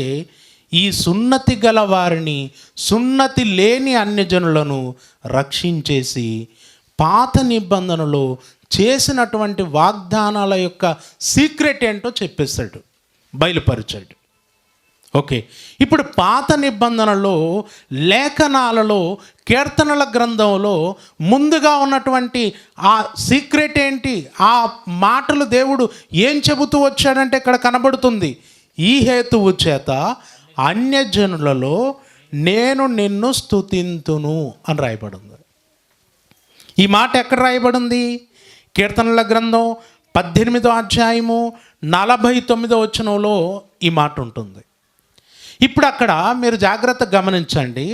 ఈ సున్నతి గల వారిని, సున్నతి లేని అన్యజనులను రక్షించేసి పాత నిబంధనలో చేసినటువంటి వాగ్దానాల యొక్క సీక్రెట్ ఏంటో చెప్పేశాడు, బయలుపరిచాడు. ఓకే, ఇప్పుడు పాత నిబంధనలో, లేఖనాలలో, కీర్తనల గ్రంథంలో ముందుగా ఉన్నటువంటి ఆ సీక్రెట్ ఏంటి? ఆ మాటలు దేవుడు ఏం చెబుతూ వచ్చాడంటే ఇక్కడ కనబడుతుంది. ఈ హేతువు చేత అన్యజనులలో నేను నిన్ను స్తుతింతును అని రాయబడింది. ఈ మాట ఎక్కడ రాయబడింది? కీర్తనల గ్రంథం 18వ అధ్యాయము 49వ వచనంలో ఈ మాట ఉంటుంది. ఇప్పుడు అక్కడ మీరు జాగ్రత్తగా గమనించండి.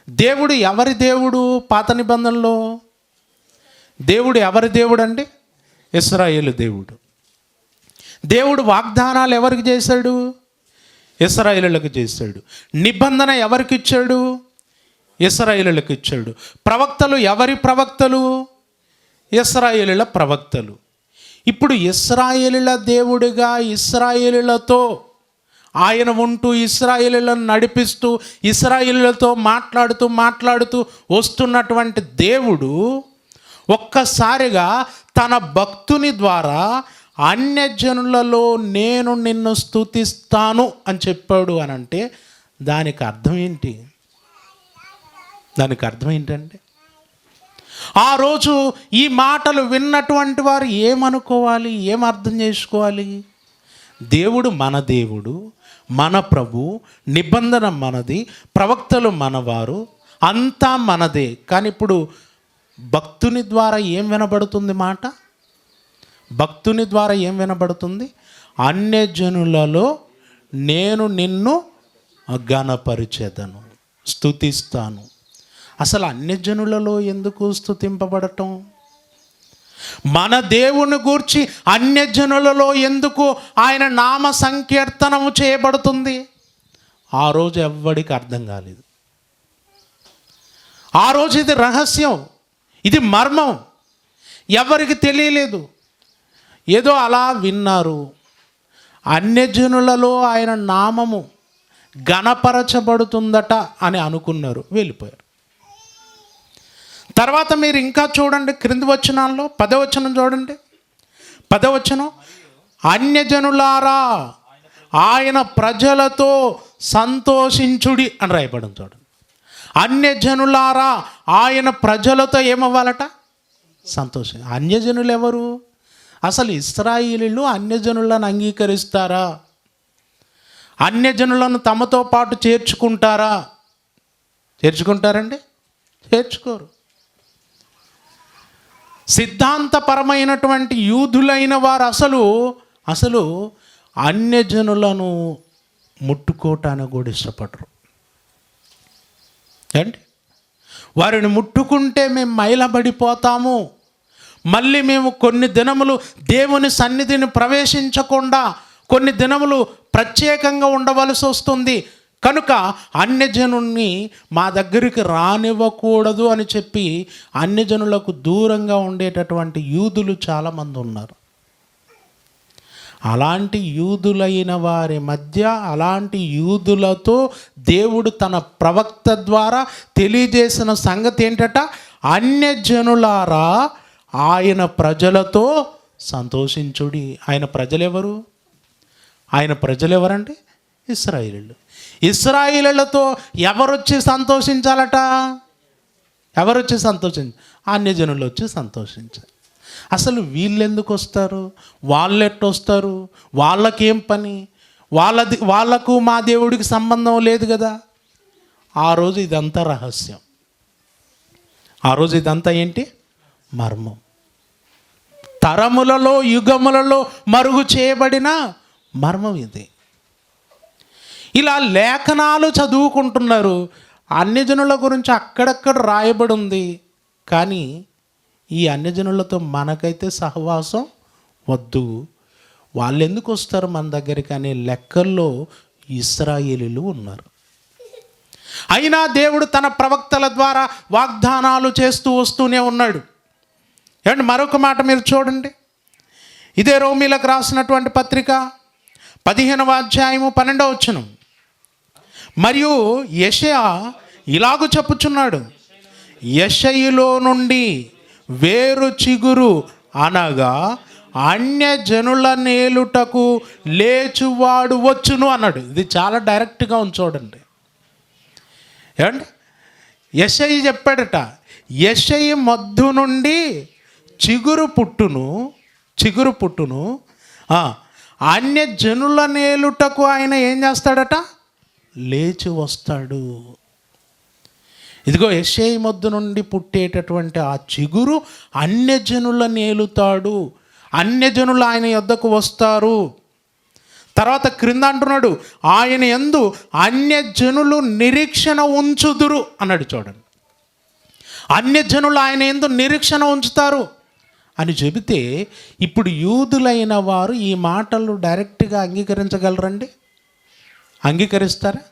దేవుడు ఎవరి దేవుడు? పాత నిబంధనలో దేవుడు ఎవరి దేవుడు అండి? ఇశ్రాయేలు దేవుడు. దేవుడు వాగ్దానాలు ఎవరికి చేశాడు? ఇశ్రాయేలులకు చేశాడు. నిబంధన ఎవరికి ఇచ్చాడు? ఇశ్రాయేలులకు ఇచ్చాడు. ప్రవక్తలు ఎవరి ప్రవక్తలు? ఇశ్రాయేలుల ప్రవక్తలు. ఇప్పుడు ఇశ్రాయేలుల దేవుడిగా ఇశ్రాయేలులతో ఆయన ఉంటూ ఇశ్రాయేలులను నడిపిస్తూ ఇశ్రాయేలులతో మాట్లాడుతూ వస్తున్నటువంటి దేవుడు ఒక్కసారిగా తన భక్తుని ద్వారా అన్యజనులలో నేను నిన్ను స్తుతిస్తాను అని చెప్పాడు అని అంటే దానికి అర్థం ఏంటి? ఏంటంటే ఆ రోజు ఈ మాటలు విన్నటువంటి వారు ఏమనుకోవాలి, ఏం అర్థం చేసుకోవాలి? దేవుడు మన దేవుడు, మన ప్రభు, నిబంధన మనది, ప్రవక్తలు మనవారు, అంతా మనదే. కానీ ఇప్పుడు భక్తుని ద్వారా ఏం వినబడుతుంది మాట? భక్తుని ద్వారా ఏం వినబడుతుంది? అన్యజనులలో నేను నిన్ను ఘనపరిచెదను, స్తుతిస్తాను. అసలు అన్యజనులలో ఎందుకు స్తుతింపబడటం? మన దేవుని గూర్చి అన్యజనులలో ఎందుకు ఆయన నామ సంకీర్తనము చేయబడుతుంది? ఆ రోజు ఎవ్వడికి అర్థం కాలేదు. ఆ రోజు ఇది రహస్యం, ఇది మర్మం, ఎవరికి తెలియలేదు. ఏదో అలా విన్నారు. అన్యజనులలో ఆయన నామము ఘనపరచబడుతుందట అని అనుకున్నారు, వెళ్ళిపోయారు. తర్వాత మీరు ఇంకా చూడండి, క్రింది వచనాల్లో 10వ వచనం చూడండి. 10వ వచనం, అన్యజనులారా ఆయన ప్రజలతో సంతోషించుడి అని రాయబడింది. చూడండి, అన్యజనులారా ఆయన ప్రజలతో ఏమవ్వాలట? సంతోషం. అన్యజనులు ఎవరు? అసలు ఇశ్రాయేలీయులు అన్యజనులను అంగీకరిస్తారా? అన్యజనులను తమతో పాటు చేర్చుకుంటారండి? చేర్చుకోరు. సిద్ధాంతపరమైనటువంటి యూదులైన వారు అసలు అన్యజనులను ముట్టుకోవటానికి కూడా ఇష్టపడరు అండి. వారిని ముట్టుకుంటే మేము మైలబడిపోతాము, మళ్ళీ మేము కొన్ని దినములు దేవుని సన్నిధిని ప్రవేశించకుండా కొన్ని దినములు ప్రత్యేకంగా ఉండవలసి వస్తుంది, కనుక అన్యజనుల్ని మా దగ్గరికి రానివ్వకూడదు అని చెప్పి అన్యజనులకు దూరంగా ఉండేటటువంటి యూదులు చాలామంది ఉన్నారు. అలాంటి యూదులైన వారి మధ్య, అలాంటి యూదులతో దేవుడు తన ప్రవక్త ద్వారా తెలియజేసిన సంగతి ఏంటట, అన్యజనులారా ఆయన ప్రజలతో సంతోషించుడి. ఆయన ప్రజలెవరు? ఆయన ప్రజలు ఎవరంటే ఇశ్రాయేలీయులు. ఇశ్రాయేలీయులతో ఎవరొచ్చి సంతోషించాలట? ఎవరొచ్చి అన్యజనులు వచ్చి సంతోషించాలి. అసలు వీళ్ళెందుకు వస్తారు? వాళ్ళెట్టొస్తారు? వాళ్ళకేం పని? వాళ్ళకు మా దేవుడికి సంబంధం లేదు కదా. ఆ రోజు ఇదంతా రహస్యం. ఆ రోజు ఇదంతా ఏంటి? మర్మం. తరములలో యుగములలో మరుగు చేయబడిన మర్మం ఇది. ఇలా లేఖనాలు చదువుకుంటున్నారు. అన్యజనుల గురించి అక్కడక్కడ రాయబడి ఉంది. కానీ ఈ అన్యజనులతో మనకైతే సహవాసం వద్దు, వాళ్ళు ఎందుకు వస్తారు మన దగ్గరికి అనే లెక్కల్లో ఇశ్రాయేలీయులు ఉన్నారు. అయినా దేవుడు తన ప్రవక్తల ద్వారా వాగ్దానాలు చేస్తూ వస్తూనే ఉన్నాడు. ఏమంటే మరొక మాట మీరు చూడండి. ఇదే రోమీలకు రాసినటువంటి పత్రిక 15వ అధ్యాయము 12వ వచనం. మరియు యెషయా ఇలాగు చెప్పుచున్నాడు, యెషయిలో నుండి వేరు చిగురు అనగా అన్యజనుల నేలుటకు లేచువాడు వచ్చును అన్నాడు. ఇది చాలా డైరెక్ట్గా ఉంది చూడండి. ఏమండి యెషయి చెప్పాడట, యెషయి మొద్దు నుండి చిగురు పుట్టును అన్యజనుల నేలుటకు ఆయన ఏం చేస్తాడట? లేచి వస్తాడు. ఇదిగో యెషయి మొద్దు నుండి పుట్టేటటువంటి ఆ చిగురు అన్యజనుల నేలుతాడు. అన్యజనులు ఆయన యొద్దకు వస్తారు. తర్వాత క్రింద అంటున్నాడు, ఆయన యందు అన్యజనులు నిరీక్షణ ఉంచుదురు అన్నాడు. చూడండి, అన్యజనులు ఆయన యందు నిరీక్షణ ఉంచుతారు అని చెబితే, ఇప్పుడు యూదులైన వారు ఈ మాటలు డైరెక్ట్గా అంగీకరించగలరండి? అంగీకరిస్తారా?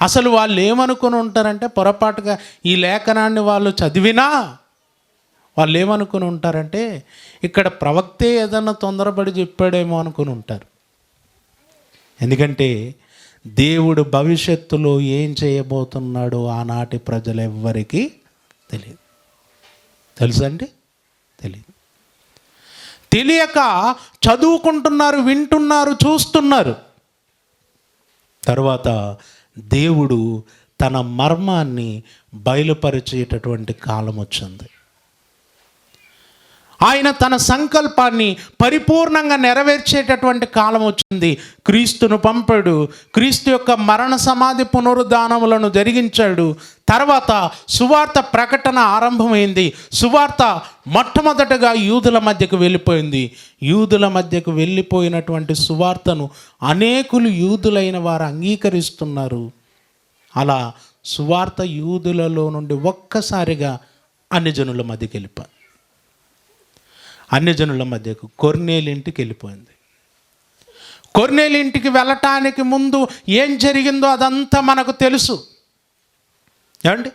అసలు వాళ్ళు ఏమనుకుని ఉంటారంటే, పొరపాటుగా ఈ లేఖనాన్ని వాళ్ళు చదివినా వాళ్ళు ఏమనుకుని ఉంటారంటే, ఇక్కడ ప్రవక్తే ఏదన్నా తొందరపడి చెప్పాడేమో అనుకుని ఉంటారు. ఎందుకంటే దేవుడు భవిష్యత్తులో ఏం చేయబోతున్నాడో ఆనాటి ప్రజలెవ్వరికీ తెలియదు. తెలుసండి? తెలియదు. తెలియక చదువుకుంటున్నారు, వింటున్నారు, చూస్తున్నారు. తర్వాత దేవుడు తన మర్మాన్ని బయలుపరిచేటటువంటి కాలం వచ్చింది. ఆయన తన సంకల్పాన్ని పరిపూర్ణంగా నెరవేర్చేటటువంటి కాలం వచ్చింది. క్రీస్తును పంపాడు. క్రీస్తు యొక్క మరణ సమాధి పునరుద్ధానములను జరిగించాడు. తర్వాత సువార్త ప్రకటన ఆరంభమైంది. సువార్త మొట్టమొదటగా యూదుల మధ్యకు వెళ్ళిపోయింది. యూదుల మధ్యకు వెళ్ళిపోయినటువంటి సువార్తను అనేకులు యూదులైన వారు అంగీకరిస్తున్నారు. అలా సువార్త యూదులలో నుండి ఒక్కసారిగా అన్యజనుల మధ్యకి వెళ్ళిపోయింది. అన్యజనుల మధ్యకు కొర్నేలి ఇంటికి వెళ్ళిపోయింది. కొర్నేలి ఇంటికి వెళ్ళటానికి ముందు ఏం జరిగిందో అదంతా మనకు తెలుసు. ఏమండి,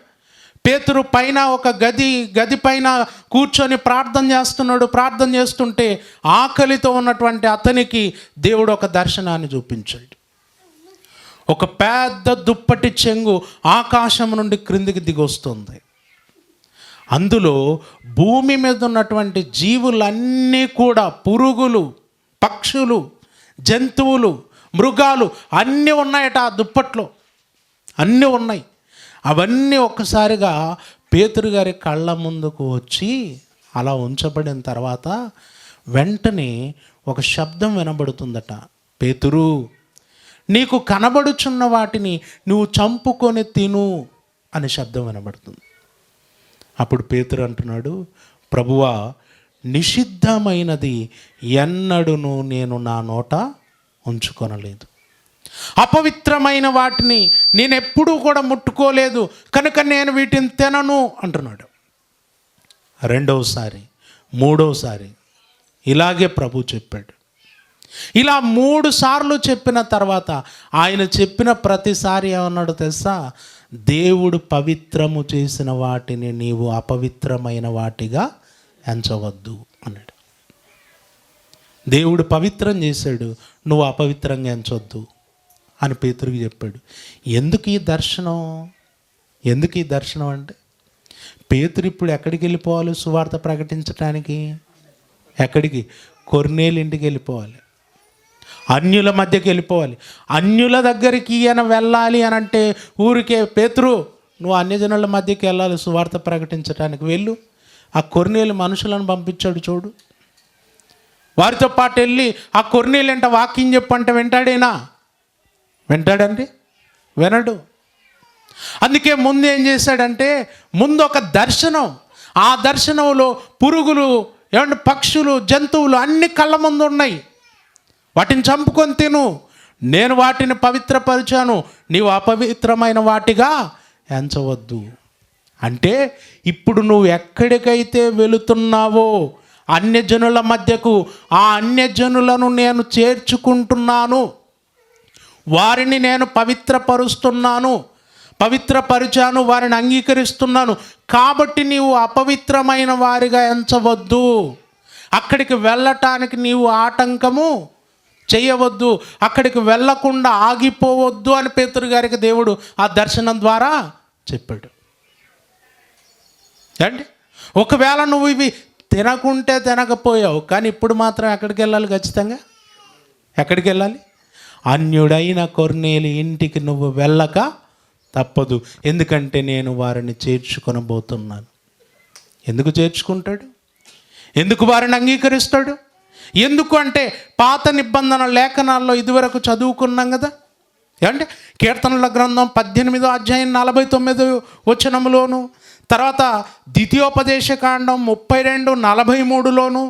పేతురు పైన ఒక గది పైన కూర్చొని ప్రార్థన చేస్తున్నాడు. ప్రార్థన చేస్తుంటే ఆకలితో ఉన్నటువంటి అతనికి దేవుడు ఒక దర్శనాన్ని చూపించాడు. ఒక పెద్ద దుప్పటి చెంగు ఆకాశం నుండి క్రిందికి దిగొస్తుంది. అందులో భూమి మీద ఉన్నటువంటి జీవులన్నీ కూడా, పురుగులు, పక్షులు, జంతువులు, మృగాలు అన్నీ ఉన్నాయట ఆ దుప్పట్లో. అన్నీ ఉన్నాయి. అవన్నీ ఒక్కసారిగా పేతురు గారి కళ్ళ ముందుకు వచ్చి అలా ఉంచబడిన తర్వాత వెంటనే ఒక శబ్దం వినబడుతుందట. పేతురు, నీకు కనబడుచున్న వాటిని నువ్వు చంపుకొని తిను అనే శబ్దం వినబడుతుంది. అప్పుడు పేతురు అంటున్నాడు, ప్రభువా, నిషిద్ధమైనది ఎన్నడూను నేను నా నోట ఉంచుకొనలేదు. అపవిత్రమైన వాటిని నేను ఎప్పుడూ కూడా ముట్టుకోలేదు, కనుక నేను వీటిని తినను అంటున్నాడు. రెండవసారి, మూడవసారి ఇలాగే ప్రభు చెప్పాడు. ఇలా 3 సార్లు చెప్పిన తర్వాత ఆయన చెప్పిన ప్రతిసారి ఏమన్నాడు తెలుసా? దేవుడు పవిత్రము చేసిన వాటిని నీవు అపవిత్రమైన వాటిగా ఎంచవద్దు అన్నాడు. దేవుడు పవిత్రం చేశాడు, నువ్వు అపవిత్రంగా ఎంచొద్దు అని పేతురుకి చెప్పాడు. ఎందుకు ఈ దర్శనం? ఎందుకు ఈ దర్శనం అంటే, పేతురు ఇప్పుడు ఎక్కడికి వెళ్ళిపోవాలి సువార్త ప్రకటించడానికి? ఎక్కడికి? కొర్నేలు ఇంటికి వెళ్ళిపోవాలి, అన్యుల మధ్యకి వెళ్ళిపోవాలి. అన్యుల దగ్గరికి ఈయన వెళ్ళాలి అని అంటే ఊరికే పేతురు నువ్వు అన్యజనుల మధ్యకి వెళ్ళాలి సువార్త ప్రకటించడానికి, వెళ్ళు. ఆ కొర్నేలు మనుషులను పంపించాడు చూడు, వారితో పాటు వెళ్ళి ఆ కొర్నేలు అంటే వాక్యం చెప్పంటే వింటాడేనా? వింటాడండి? వినడు. అందుకే ముందు ఏం చేశాడంటే, ముందు ఒక దర్శనం, ఆ దర్శనంలో పురుగులు, ఏమంటే పక్షులు, జంతువులు అన్ని కళ్ళ ముందు ఉన్నాయి. వాటిని చంపుకొని తిను, నేను వాటిని పవిత్రపరిచాను, నీవు అపవిత్రమైన వాటిగా ఎంచవద్దు. అంటే ఇప్పుడు నువ్వు ఎక్కడికైతే వెళుతున్నావో అన్యజనుల మధ్యకు, ఆ అన్యజనులను నేను చేర్చుకుంటున్నాను, వారిని నేను పవిత్రపరుస్తున్నాను, పవిత్రపరిచాను, వారిని అంగీకరిస్తున్నాను. కాబట్టి నీవు అపవిత్రమైన వారిగా ఎంచవద్దు, అక్కడికి వెళ్ళటానికి నీవు ఆటంకము చేయవద్దు, అక్కడికి వెళ్ళకుండా ఆగిపోవద్దు అని పేతురు గారికి దేవుడు ఆ దర్శనం ద్వారా చెప్పాడు. అండి, ఒకవేళ నువ్వు ఇవి తినకుంటే తినకపోయావు, కానీ ఇప్పుడు మాత్రం ఎక్కడికి వెళ్ళాలి? ఖచ్చితంగా ఎక్కడికి వెళ్ళాలి? అన్యుడైన కొర్నేలి ఇంటికి నువ్వు వెళ్ళక తప్పదు, ఎందుకంటే నేను వారిని చేర్చుకొనబోతున్నాను. ఎందుకు చేర్చుకుంటాడు? ఎందుకు వారిని అంగీకరిస్తాడు? ఎందుకు అంటే పాత నిబంధన లేఖనాల్లో ఇదివరకు చదువుకున్నాం కదా. అంటే కీర్తనల గ్రంథం 18వ అధ్యాయం 49వ వచనంలోను, తర్వాత ద్వితీయోపదేశకాండం 32:43లోను,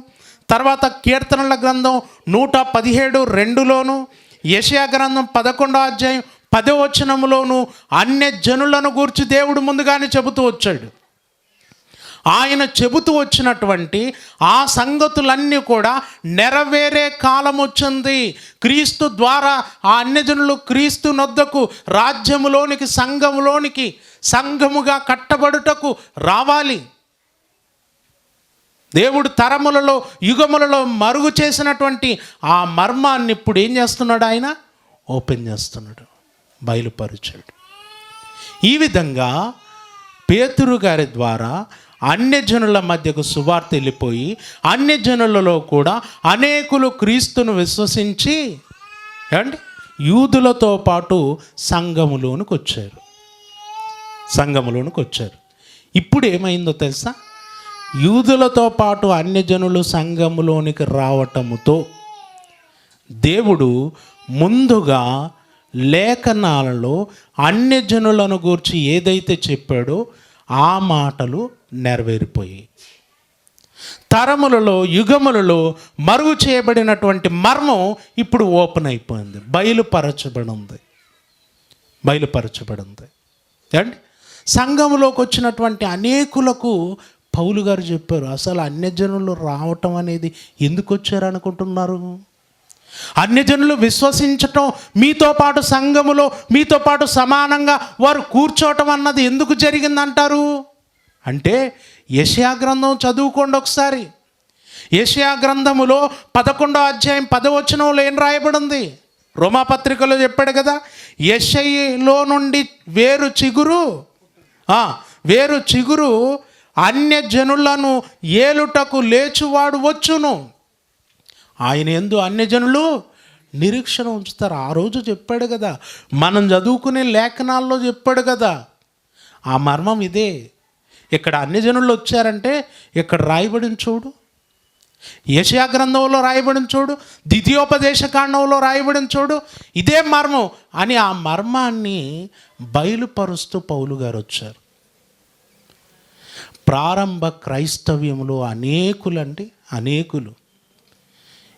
తర్వాత కీర్తనల గ్రంథం 117:2లోను, యెషయా గ్రంథం 11వ అధ్యాయం 10వ వచనంలోను అన్య జనులను గూర్చి దేవుడు ముందుగానే చెబుతూ వచ్చాడు. ఆయన చెబుతూ వచ్చినటువంటి ఆ సంగతులన్నీ కూడా నెరవేరే కాలం వచ్చింది. క్రీస్తు ద్వారా ఆ అన్యజనులు క్రీస్తు నొద్దకు, రాజ్యములోనికి, సంఘములోనికి, సంఘముగా కట్టబడుటకు రావాలి. దేవుడు తరములలో, యుగములలో మరుగు చేసినటువంటి ఆ మర్మాన్ని ఇప్పుడు ఏం చేస్తున్నాడు? ఆయన ఓపెన్ చేస్తున్నాడు, బయలుపరిచాడు. ఈ విధంగా పేతురు గారి ద్వారా అన్యజనుల మధ్యకు సువార్త వెళ్ళిపోయి అన్యజనులలో కూడా అనేకులు క్రీస్తును విశ్వసించి ఏమండి యూదులతో పాటు సంఘములోనికి వచ్చారు. ఇప్పుడు ఏమైందో తెలుసా? యూదులతో పాటు అన్యజనులు సంఘములోనికి రావటముతో దేవుడు ముందుగా లేఖనాలలో అన్యజనులను గూర్చి ఏదైతే చెప్పాడో ఆ మాటలు నెరవేరిపోయాయి. తరములలో, యుగములలో మరుగు చేయబడినటువంటి మర్మం ఇప్పుడు ఓపెన్ అయిపోయింది, బయలుపరచబడింది. అండి, సంఘములోకి వచ్చినటువంటి అనేకులకు పౌలు గారు చెప్పారు, అసలు అన్యజనులు రావటం అనేది ఎందుకు వచ్చారు అనుకుంటున్నారు? అన్యజనులు విశ్వసించటం, మీతో పాటు సంఘములో మీతో పాటు సమానంగా వారు కూర్చోవటం అన్నది ఎందుకు జరిగిందంటారు అంటే, యెషయా గ్రంథం చదువుకోండి ఒకసారి. యెషయా గ్రంథములో 11వ అధ్యాయం 10వ వచనంలో ఏం రాయబడింది? రోమాపత్రికలో చెప్పాడు కదా, యెషయాలో నుండి వేరు చిగురు అన్యజనులను ఏలుటకు లేచువాడు వచ్చును, ఆయన యందు అన్యజనులు నిరీక్షణ ఉంచుతారు. ఆ రోజు చెప్పాడు కదా, మనం చదువుకునే లేఖనాల్లో చెప్పాడు కదా. ఆ మర్మం ఇదే. ఇక్కడ అన్యజనులు వచ్చారంటే ఇక్కడ రాయబడిన చూడు, యెషయా గ్రంథంలో రాయబడిన చూడు, ద్వితీయోపదేశకాండంలో రాయబడిన చూడు, ఇదే మర్మం అని ఆ మర్మాన్ని బయలుపరుస్తూ పౌలు గారు వచ్చారు. ప్రారంభ క్రైస్తవ్యంలో అనేకులు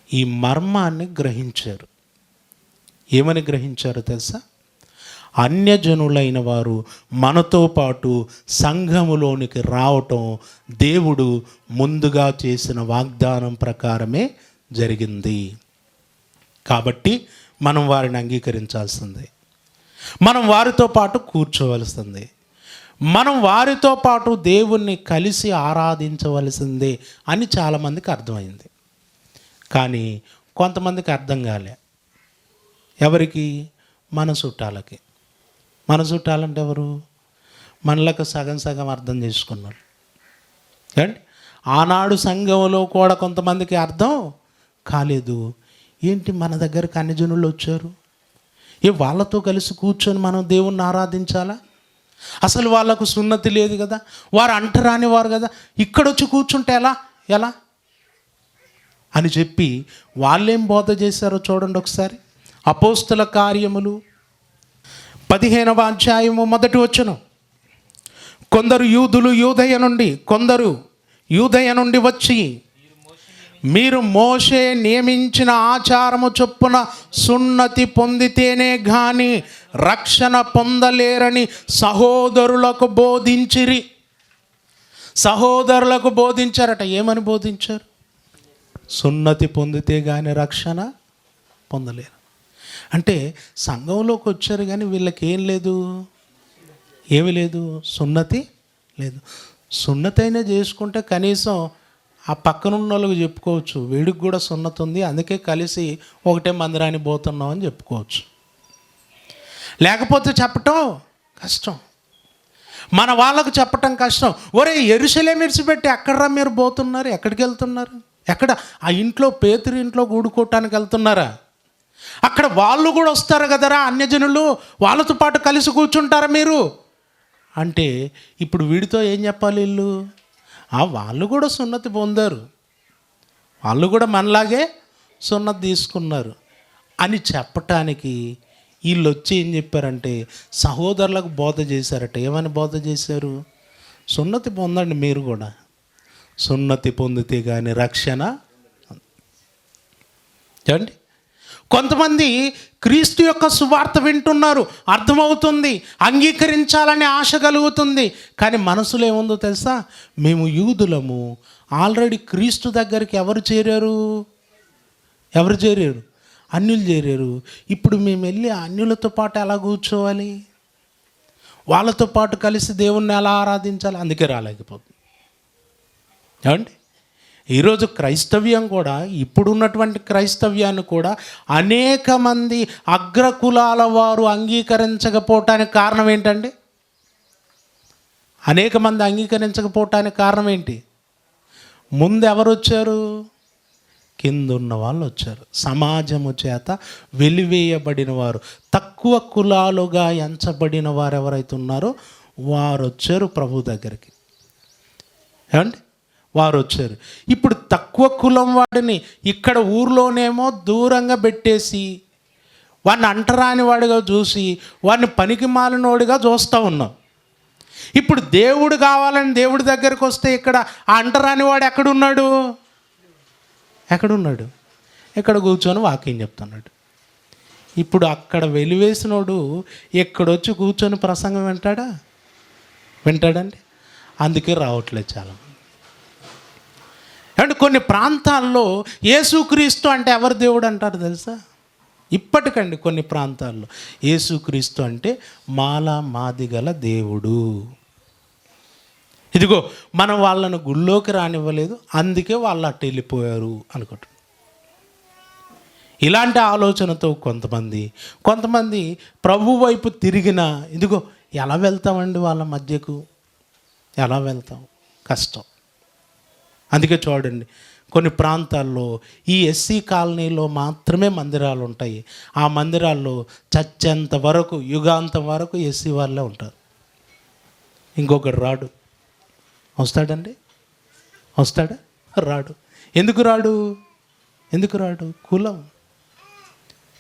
ఈ మర్మాన్ని గ్రహించారు. ఏమని గ్రహించారో తెలుసా? అన్యజనులైన వారు మనతో పాటు సంఘములోనికి రావటం దేవుడు ముందుగా చేసిన వాగ్దానం ప్రకారమే జరిగింది. కాబట్టి మనం వారిని అంగీకరించాల్సిందే, మనం వారితో పాటు కూర్చోవలసిందే, మనం వారితో పాటు దేవుణ్ణి కలిసి ఆరాధించవలసిందే అని చాలామందికి అర్థమైంది. కానీ కొంతమందికి అర్థం కాలే. ఎవరికి? మన చుట్టాలకి. మన చుట్టాలంటే ఎవరు? మనలకు సగం సగం అర్థం చేసుకున్నారు. ఏంటి ఆనాడు సంఘంలో కూడా కొంతమందికి అర్థం కాలేదు. ఏంటి మన దగ్గరకు అన్ని జనులు వచ్చారు, వాళ్ళతో కలిసి కూర్చొని మనం దేవుణ్ణి ఆరాధించాలా? అసలు వాళ్ళకు సున్నతి లేదు కదా, వారు అంటరాని వారు కదా, ఇక్కడొచ్చి కూర్చుంటే ఎలా అని చెప్పి వాళ్ళేం బోధ చేశారో చూడండి ఒకసారి. అపోస్తల కార్యములు 15వ అధ్యాయము 1వ వచనం. కొందరు యూదయ నుండి వచ్చి, మీరు మోషే నియమించిన ఆచారము చొప్పున సున్నతి పొందితేనే గాని రక్షణ పొందలేరని సహోదరులకు బోధించారట. ఏమని బోధించారు? సున్నతి పొందితే కానీ రక్షణ పొందలేరు. అంటే సంఘంలోకి వచ్చారు కానీ వీళ్ళకి ఏమి లేదు, సున్నతి లేదు. సున్నతి అయినా చేసుకుంటే కనీసం ఆ పక్కనున్న వాళ్ళకి చెప్పుకోవచ్చు, వీడికి కూడా సున్నతి ఉంది, అందుకే కలిసి ఒకటే మందిరాన్ని పోతున్నాం అని చెప్పుకోవచ్చు. లేకపోతే చెప్పటం కష్టం, మన వాళ్ళకు చెప్పటం కష్టం. ఒరే యెరూషలేము విడిచిపెట్టి ఎక్కడరా మీరు పోతున్నారు? ఎక్కడికి వెళ్తున్నారు? ఎక్కడ? ఆ ఇంట్లో, పేతురు ఇంట్లో కూడుకోవటానికి వెళ్తున్నారా? అక్కడ వాళ్ళు కూడా వస్తారు కదరా అన్యజనులు, వాళ్ళతో పాటు కలిసి కూర్చుంటారా మీరు అంటే ఇప్పుడు వీడితో ఏం చెప్పాలి? వీళ్ళు వాళ్ళు కూడా సున్నతి పొందారు, వాళ్ళు కూడా మనలాగే సున్నతి తీసుకున్నారు అని చెప్పటానికి వీళ్ళు వచ్చి ఏం చెప్పారంటే సహోదరులకు బోధ చేశారట. ఏమని బోధ చేశారు? సున్నతి పొందండి మీరు కూడా, సున్నతి పొందితే కానీ రక్షణ. చూడండి, కొంతమంది క్రీస్తు యొక్క సువార్త వింటున్నారు, అర్థమవుతుంది, అంగీకరించాలని ఆశ కలుగుతుంది, కానీ మనసులో ఏముందో తెలుసా? మేము యూదులము, ఆల్రెడీ క్రీస్తు దగ్గరికి ఎవరు చేరారు? అన్యులు చేరారు. ఇప్పుడు మేము వెళ్ళి అన్యులతో పాటు ఎలా కూర్చోవాలి? వాళ్ళతో పాటు కలిసి దేవుణ్ణి ఎలా ఆరాధించాలి? అందుకే రాలేకపోతుంది. ఏమండి, ఈరోజు క్రైస్తవ్యం కూడా, ఇప్పుడున్నటువంటి క్రైస్తవ్యాన్ని కూడా అనేక మంది అగ్రకులాల వారు అంగీకరించకపోవటానికి కారణం ఏంటండి? అనేక మంది అంగీకరించకపోవటానికి కారణం ఏంటి? ముందు ఎవరు వచ్చారు? కిందున్న వాళ్ళు వచ్చారు. సమాజము చేత వెలివేయబడిన వారు, తక్కువ కులాలుగా ఎంచబడిన వారు ఎవరైతే ఉన్నారో వారు వచ్చారు ప్రభు దగ్గరికి. ఏమండి, వారు వచ్చారు. ఇప్పుడు తక్కువ కులం వాడిని ఇక్కడ ఊర్లోనేమో దూరంగా పెట్టేసి వాడిని అంటరాని వాడిగా చూసి వాడిని పనికి మాలినోడిగా చూస్తూ ఉన్నాం. ఇప్పుడు దేవుడు కావాలని దేవుడి దగ్గరికి వస్తే ఇక్కడ ఆ అంటరాని వాడు ఎక్కడున్నాడు? ఇక్కడ కూర్చొని వాక్యం చెప్తున్నాడు. ఇప్పుడు అక్కడ వెలివేసినోడు ఎక్కడొచ్చి కూర్చొని ప్రసంగం వింటాడండి? అందుకే రావట్లేదు చాలా. అంటే కొన్ని ప్రాంతాల్లో యేసుక్రీస్తు అంటే ఎవరు దేవుడు అంటారు తెలుసా? ఇప్పటికండి కొన్ని ప్రాంతాల్లో యేసుక్రీస్తు అంటే మాదిగల దేవుడు. ఇదిగో మనం వాళ్ళను గుళ్ళోకి రానివ్వలేదు, అందుకే వాళ్ళు అట్టు వెళ్ళిపోయారు అనుకుంటారు. ఇలాంటి ఆలోచనతో కొంతమంది ప్రభు వైపు తిరిగిన, ఇదిగో ఎలా వెళ్తామండి వాళ్ళ మధ్యకు? ఎలా వెళ్తాం? కష్టం. అందుకే చూడండి, కొన్ని ప్రాంతాల్లో ఈ ఎస్సీ కాలనీలో మాత్రమే మందిరాలు ఉంటాయి. ఆ మందిరాల్లో చచ్చేంత వరకు, యుగాంతం వరకు ఎస్సీ వాళ్ళే ఉంటారు. ఇంకొకడు రాడు. వస్తాడా? రాడు. ఎందుకు రాడు? కులం.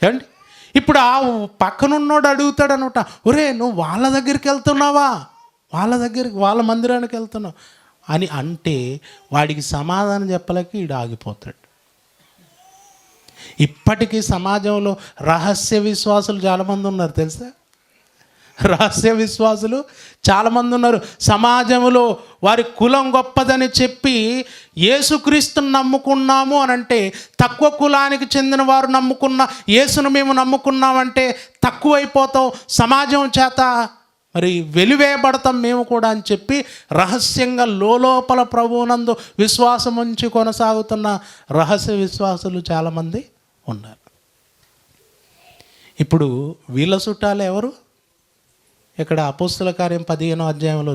ఏమండి, ఇప్పుడు ఆ పక్కనున్నోడు అడుగుతాడు అనమాట, ఒరే నువ్వు వాళ్ళ దగ్గరికి వెళ్తున్నావా? వాళ్ళ మందిరానికి వెళ్తున్నావు అని అంటే వాడికి సమాధానం చెప్పలేక వీడు ఆగిపోతాడు. ఇప్పటికీ సమాజంలో రహస్య విశ్వాసులు చాలామంది ఉన్నారు తెలుసా? సమాజంలో వారి కులం గొప్పదని చెప్పి యేసుక్రీస్తుని నమ్ముకున్నాము అని అంటే, తక్కువ కులానికి చెందిన వారు నమ్ముకున్న యేసును మేము నమ్ముకున్నామంటే తక్కువైపోతాం, సమాజం చేత మరి వెలివేయబడతాం మేము కూడా అని చెప్పి రహస్యంగా లోపల ప్రభువునందు విశ్వాసం ఉంచి కొనసాగుతున్న రహస్య విశ్వాసులు చాలామంది ఉన్నారు. ఇప్పుడు వీళ్ళ చుట్టాలు ఎవరు? ఇక్కడ అపోస్తల కార్యం 15వ అధ్యాయంలో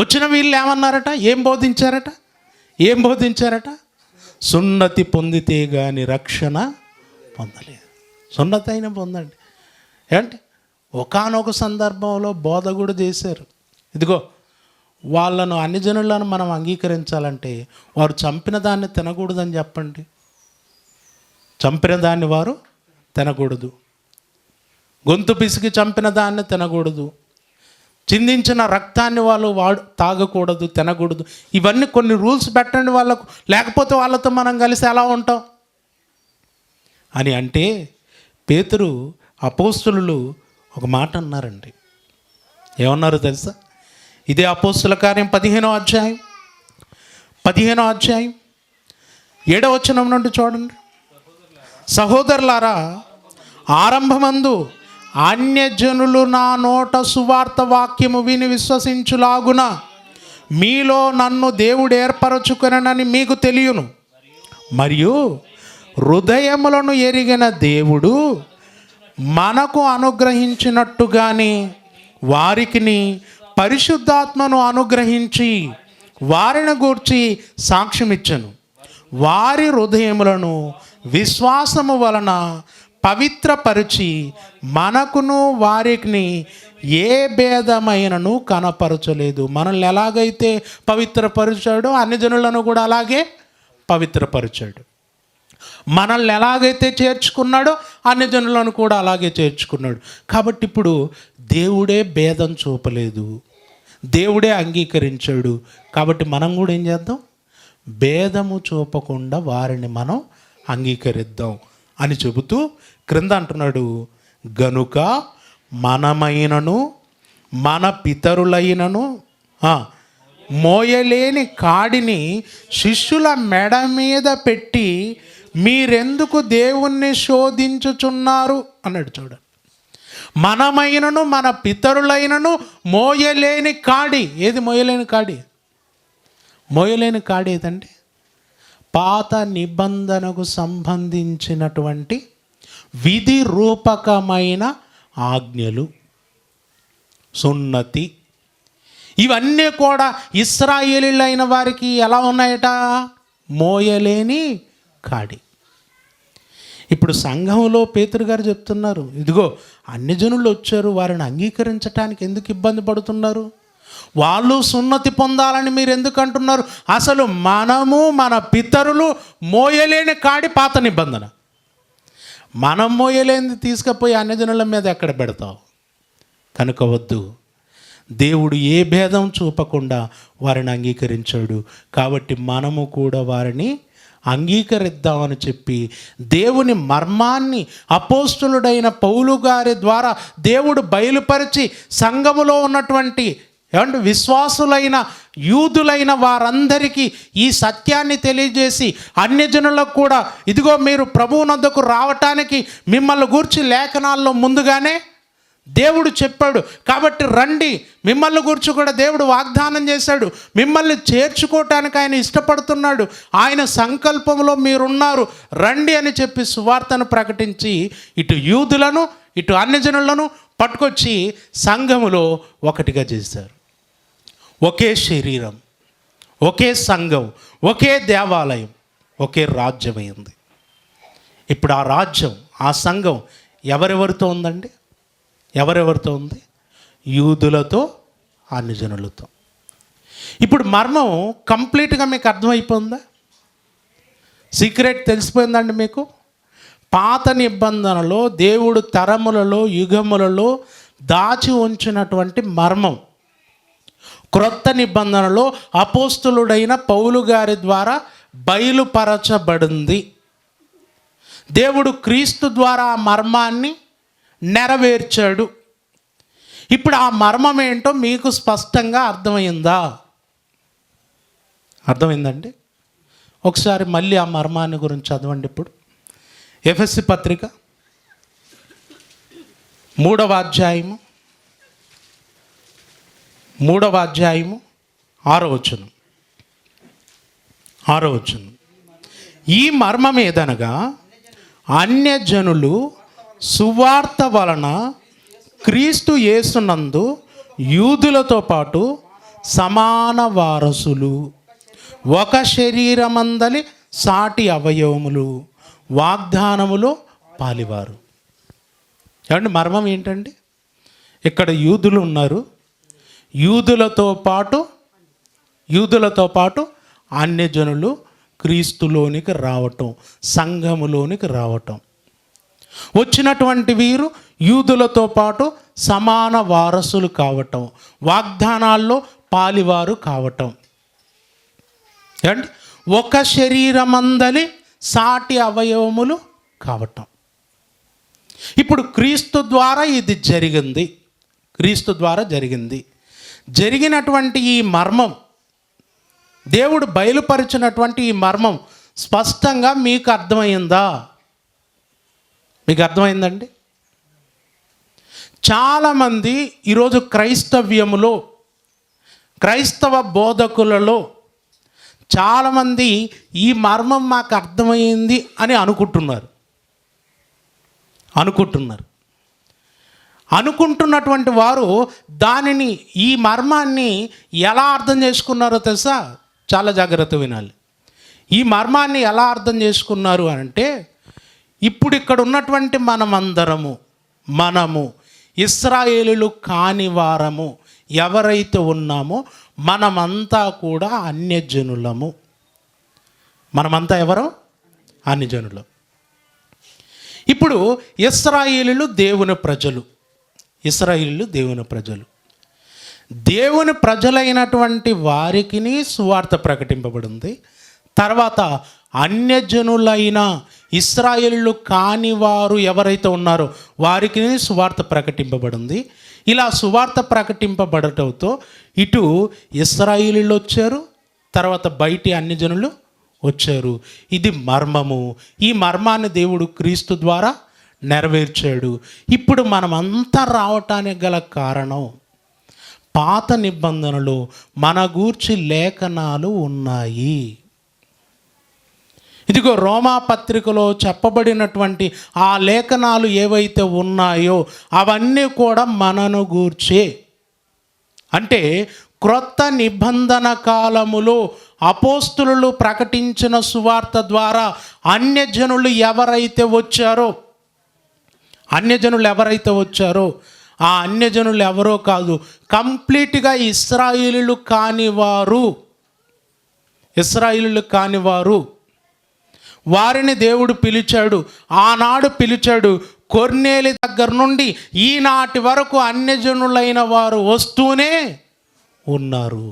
వచ్చిన వీళ్ళు ఏమన్నారట? ఏం బోధించారట? సున్నతి పొందితే కానీ రక్షణ పొందలేదు. సున్నతి అయినా పొందండి. ఏంటి ఒకానొక సందర్భంలో బోధ కూడా చేశారు. ఇదిగో వాళ్ళను అన్ని జనులను మనం అంగీకరించాలంటే వారు చంపిన దాన్ని తినకూడదని చెప్పండి. చంపిన దాన్ని వారు తినకూడదు, గొంతు పిసికి చంపిన దాన్ని తినకూడదు, చిందించిన రక్తాన్ని వాళ్ళు తాగకూడదు, తినకూడదు. ఇవన్నీ కొన్ని రూల్స్ పెట్టండి వాళ్ళకు, లేకపోతే వాళ్ళతో మనం కలిసి ఎలా ఉంటాం అని అంటే పేతురు అపోస్తలులు ఒక మాట అన్నారండి. ఏమన్నారు తెలుసా? ఇదే అపోస్తల కార్యం 15వ అధ్యాయం 7వ వచనం నుండి చూడండి. సహోదరులారా, ఆరంభమందు అన్యజనులు నా నోట సువార్త వాక్యము విని విశ్వసించులాగున మీలో నన్ను దేవుడు ఏర్పరచుకొనని మీకు తెలియను. మరియు హృదయములను ఎరిగిన దేవుడు మనకు అనుగ్రహించినట్టుగానే వారికిని పరిశుద్ధాత్మను అనుగ్రహించి వారిని గూర్చి సాక్ష్యమిచ్చను. వారి హృదయములను విశ్వాసము వలన పవిత్రపరిచి మనకును వారికి ఏ భేదమైనను కనపరచలేదు. మనల్ని ఎలాగైతే పవిత్రపరిచాడో అన్ని జనులను కూడా అలాగే పవిత్రపరిచాడు. మనల్ని ఎలాగైతే చేర్చుకున్నాడో అన్ని జనులను కూడా అలాగే చేర్చుకున్నాడు. కాబట్టి ఇప్పుడు దేవుడే భేదం చూపలేదు, దేవుడే అంగీకరించాడు. కాబట్టి మనం కూడా ఏం చేద్దాం? భేదము చూపకుండా వారిని మనం అంగీకరిద్దాం అని చెబుతూ క్రింద అంటున్నాడు, గనుక మనమైనను మన పితరులైనను మోయలేని కాడిని శిష్యుల మెడ మీద పెట్టి మీరెందుకు దేవుణ్ణి శోధించుచున్నారు అన్నాడు. చూడండి, మనమైనను మన పితరులైనను మోయలేని కాడి. ఏది మోయలేని కాడి? మోయలేని కాడి ఏదండి? పాత నిబంధనకు సంబంధించినటువంటి విధి రూపకమైన ఆజ్ఞలు, సున్నతి, ఇవన్నీ కూడా ఇశ్రాయేలీయులైన వారికి ఎలా ఉన్నాయట? మోయలేని కాడి. ఇప్పుడు సంఘంలో పేతురు గారు చెప్తున్నారు, ఇదిగో అన్ని జనులు వచ్చారు, వారిని అంగీకరించడానికి ఎందుకు ఇబ్బంది పడుతున్నారు? వాళ్ళు సున్నతి పొందాలని మీరు ఎందుకు అంటున్నారు? అసలు మనము మన పితరులు మోయలేని కాడి పాత నిబంధన. మనం మోయలేనిది తీసుకుపోయి అన్ని జనుల మీద ఎక్కడ పెడతావు? కనుక వద్దు. దేవుడు ఏ భేదం చూపకుండా వారిని అంగీకరించాడు. కాబట్టి మనము కూడా వారిని అంగీకరిద్దామని చెప్పి దేవుని మర్మాన్ని అపోస్తులుడైన పౌలు గారి ద్వారా దేవుడు బయలుపరిచి సంఘములో ఉన్నటువంటి విశ్వాసులైన యూదులైన వారందరికీ ఈ సత్యాన్ని తెలియజేసి అన్యజనులకు కూడా ఇదిగో మీరు ప్రభువునొద్దకు రావటానికి మిమ్మల్ని గూర్చి లేఖనాల్లో ముందుగానే దేవుడు చెప్పాడు. కాబట్టి రండి, మిమ్మల్ని గురించి కూడా దేవుడు వాగ్దానం చేశాడు. మిమ్మల్ని చేర్చుకోవటానికి ఆయన ఇష్టపడుతున్నాడు. ఆయన సంకల్పంలో మీరున్నారు, రండి అని చెప్పి సువార్తను ప్రకటించి ఇటు యూదులను ఇటు అన్యజనులను పట్టుకొచ్చి సంఘములో ఒకటిగా చేశారు. ఒకే శరీరం, ఒకే సంఘం, ఒకే దేవాలయం, ఒకే రాజ్యమైంది. ఇప్పుడు ఆ రాజ్యం, ఆ సంఘం ఎవరెవరితో ఉందండి? ఎవరెవరితో ఉంది? యూదులతో, అన్యజనులతో. ఇప్పుడు మర్మం కంప్లీట్గా మీకు అర్థమైపోయిందా? సీక్రెట్ తెలిసిపోయిందండి మీకు? పాత నిబంధనలో దేవుడు తరములలో యుగములలో దాచి ఉంచినటువంటి మర్మం క్రొత్త నిబంధనలో అపోస్తులుడైన పౌలు గారి ద్వారా బయలుపరచబడింది. దేవుడు క్రీస్తు ద్వారా ఆ మర్మాన్ని నెరవేర్చాడు. ఇప్పుడు ఆ మర్మం ఏంటో మీకు స్పష్టంగా అర్థమైందా? అర్థమైందండి? ఒకసారి మళ్ళీ ఆ మర్మాన్ని గురించి చదవండి. ఇప్పుడు ఎఫెసీ పత్రిక 3వ అధ్యాయము 3వ అధ్యాయము 6వ వచనం. ఈ మర్మం ఏదనగా అన్యజనులు సువార్త వలన క్రీస్తు యేసునందు యూదులతో పాటు సమాన వారసులు, ఒక శరీరమందలి సాటి అవయవములు, వాగ్దానములో పాలివారు. ఏమండి మర్మం ఏంటండి? ఇక్కడ యూదులు ఉన్నారు, యూదులతో పాటు అన్యజనులు క్రీస్తులోనికి రావటం, సంఘములోనికి రావటం. వచ్చినటువంటి వీరు యూదులతో పాటు సమాన వారసులు కావటం, వాగ్దానాల్లో పాలివారు కావటం. అండ్ ఒక శరీరమందలి సాటి అవయవములు కావటం. ఇప్పుడు క్రీస్తు ద్వారా ఇది జరిగింది. జరిగినటువంటి ఈ మర్మం, దేవుడు బయలుపరిచినటువంటి ఈ మర్మం స్పష్టంగా మీకు అర్థమైందా? మీకు అర్థమైందండి? చాలామంది ఈరోజు క్రైస్తవ బోధకులలో చాలామంది ఈ మర్మం మాకు అర్థమైంది అని అనుకుంటున్నటువంటి వారు దానిని, ఈ మర్మాన్ని ఎలా అర్థం చేసుకున్నారో తెలుసా? చాలా జాగ్రత్త వినాలి. ఈ మర్మాన్ని ఎలా అర్థం చేసుకున్నారు అంటే, ఇప్పుడు ఇక్కడ ఉన్నటువంటి మనము ఇశ్రాయేలీయులు కాని వారము ఎవరైతే ఉన్నామో మనమంతా కూడా అన్యజనులము. మనమంతా ఎవరు? అన్యజనులం. ఇప్పుడు ఇశ్రాయేలీయులు దేవుని ప్రజలు. దేవుని ప్రజలైనటువంటి వారికి సువార్త ప్రకటింపబడింది. తర్వాత అన్యజనులైన ఇశ్రాయేలీయులు కాని వారు ఎవరైతే ఉన్నారో వారికి సువార్త ప్రకటింపబడింది. ఇలా సువార్త ప్రకటింపబడటంతో ఇటు ఇశ్రాయేలీయులు వచ్చారు, తర్వాత బయటి అన్యజనులు వచ్చారు. ఇది మర్మము. ఈ మర్మాన్ని దేవుడు క్రీస్తు ద్వారా నెరవేర్చాడు. ఇప్పుడు మనమంతా రావటానికి గల కారణం, పాత నిబంధనలో మన గూర్చి లేఖనాలు ఉన్నాయి. ఇదిగో రోమా పత్రికలో చెప్పబడినటువంటి ఆ లేఖనాలు ఏవైతే ఉన్నాయో అవన్నీ కూడా మనను గూర్చే. అంటే క్రొత్త నిబంధన కాలములో అపోస్తులు ప్రకటించిన సువార్త ద్వారా అన్యజనులు ఎవరైతే వచ్చారో ఆ అన్యజనులు ఎవరో కాదు, కంప్లీట్గా ఇశ్రాయేలీయులు కానివారు వారిని దేవుడు పిలిచాడు. ఆనాడు పిలిచాడు. కొర్నేలి దగ్గర నుండి ఈనాటి వరకు అన్యజనులైన వారు వస్తూనే ఉన్నారు.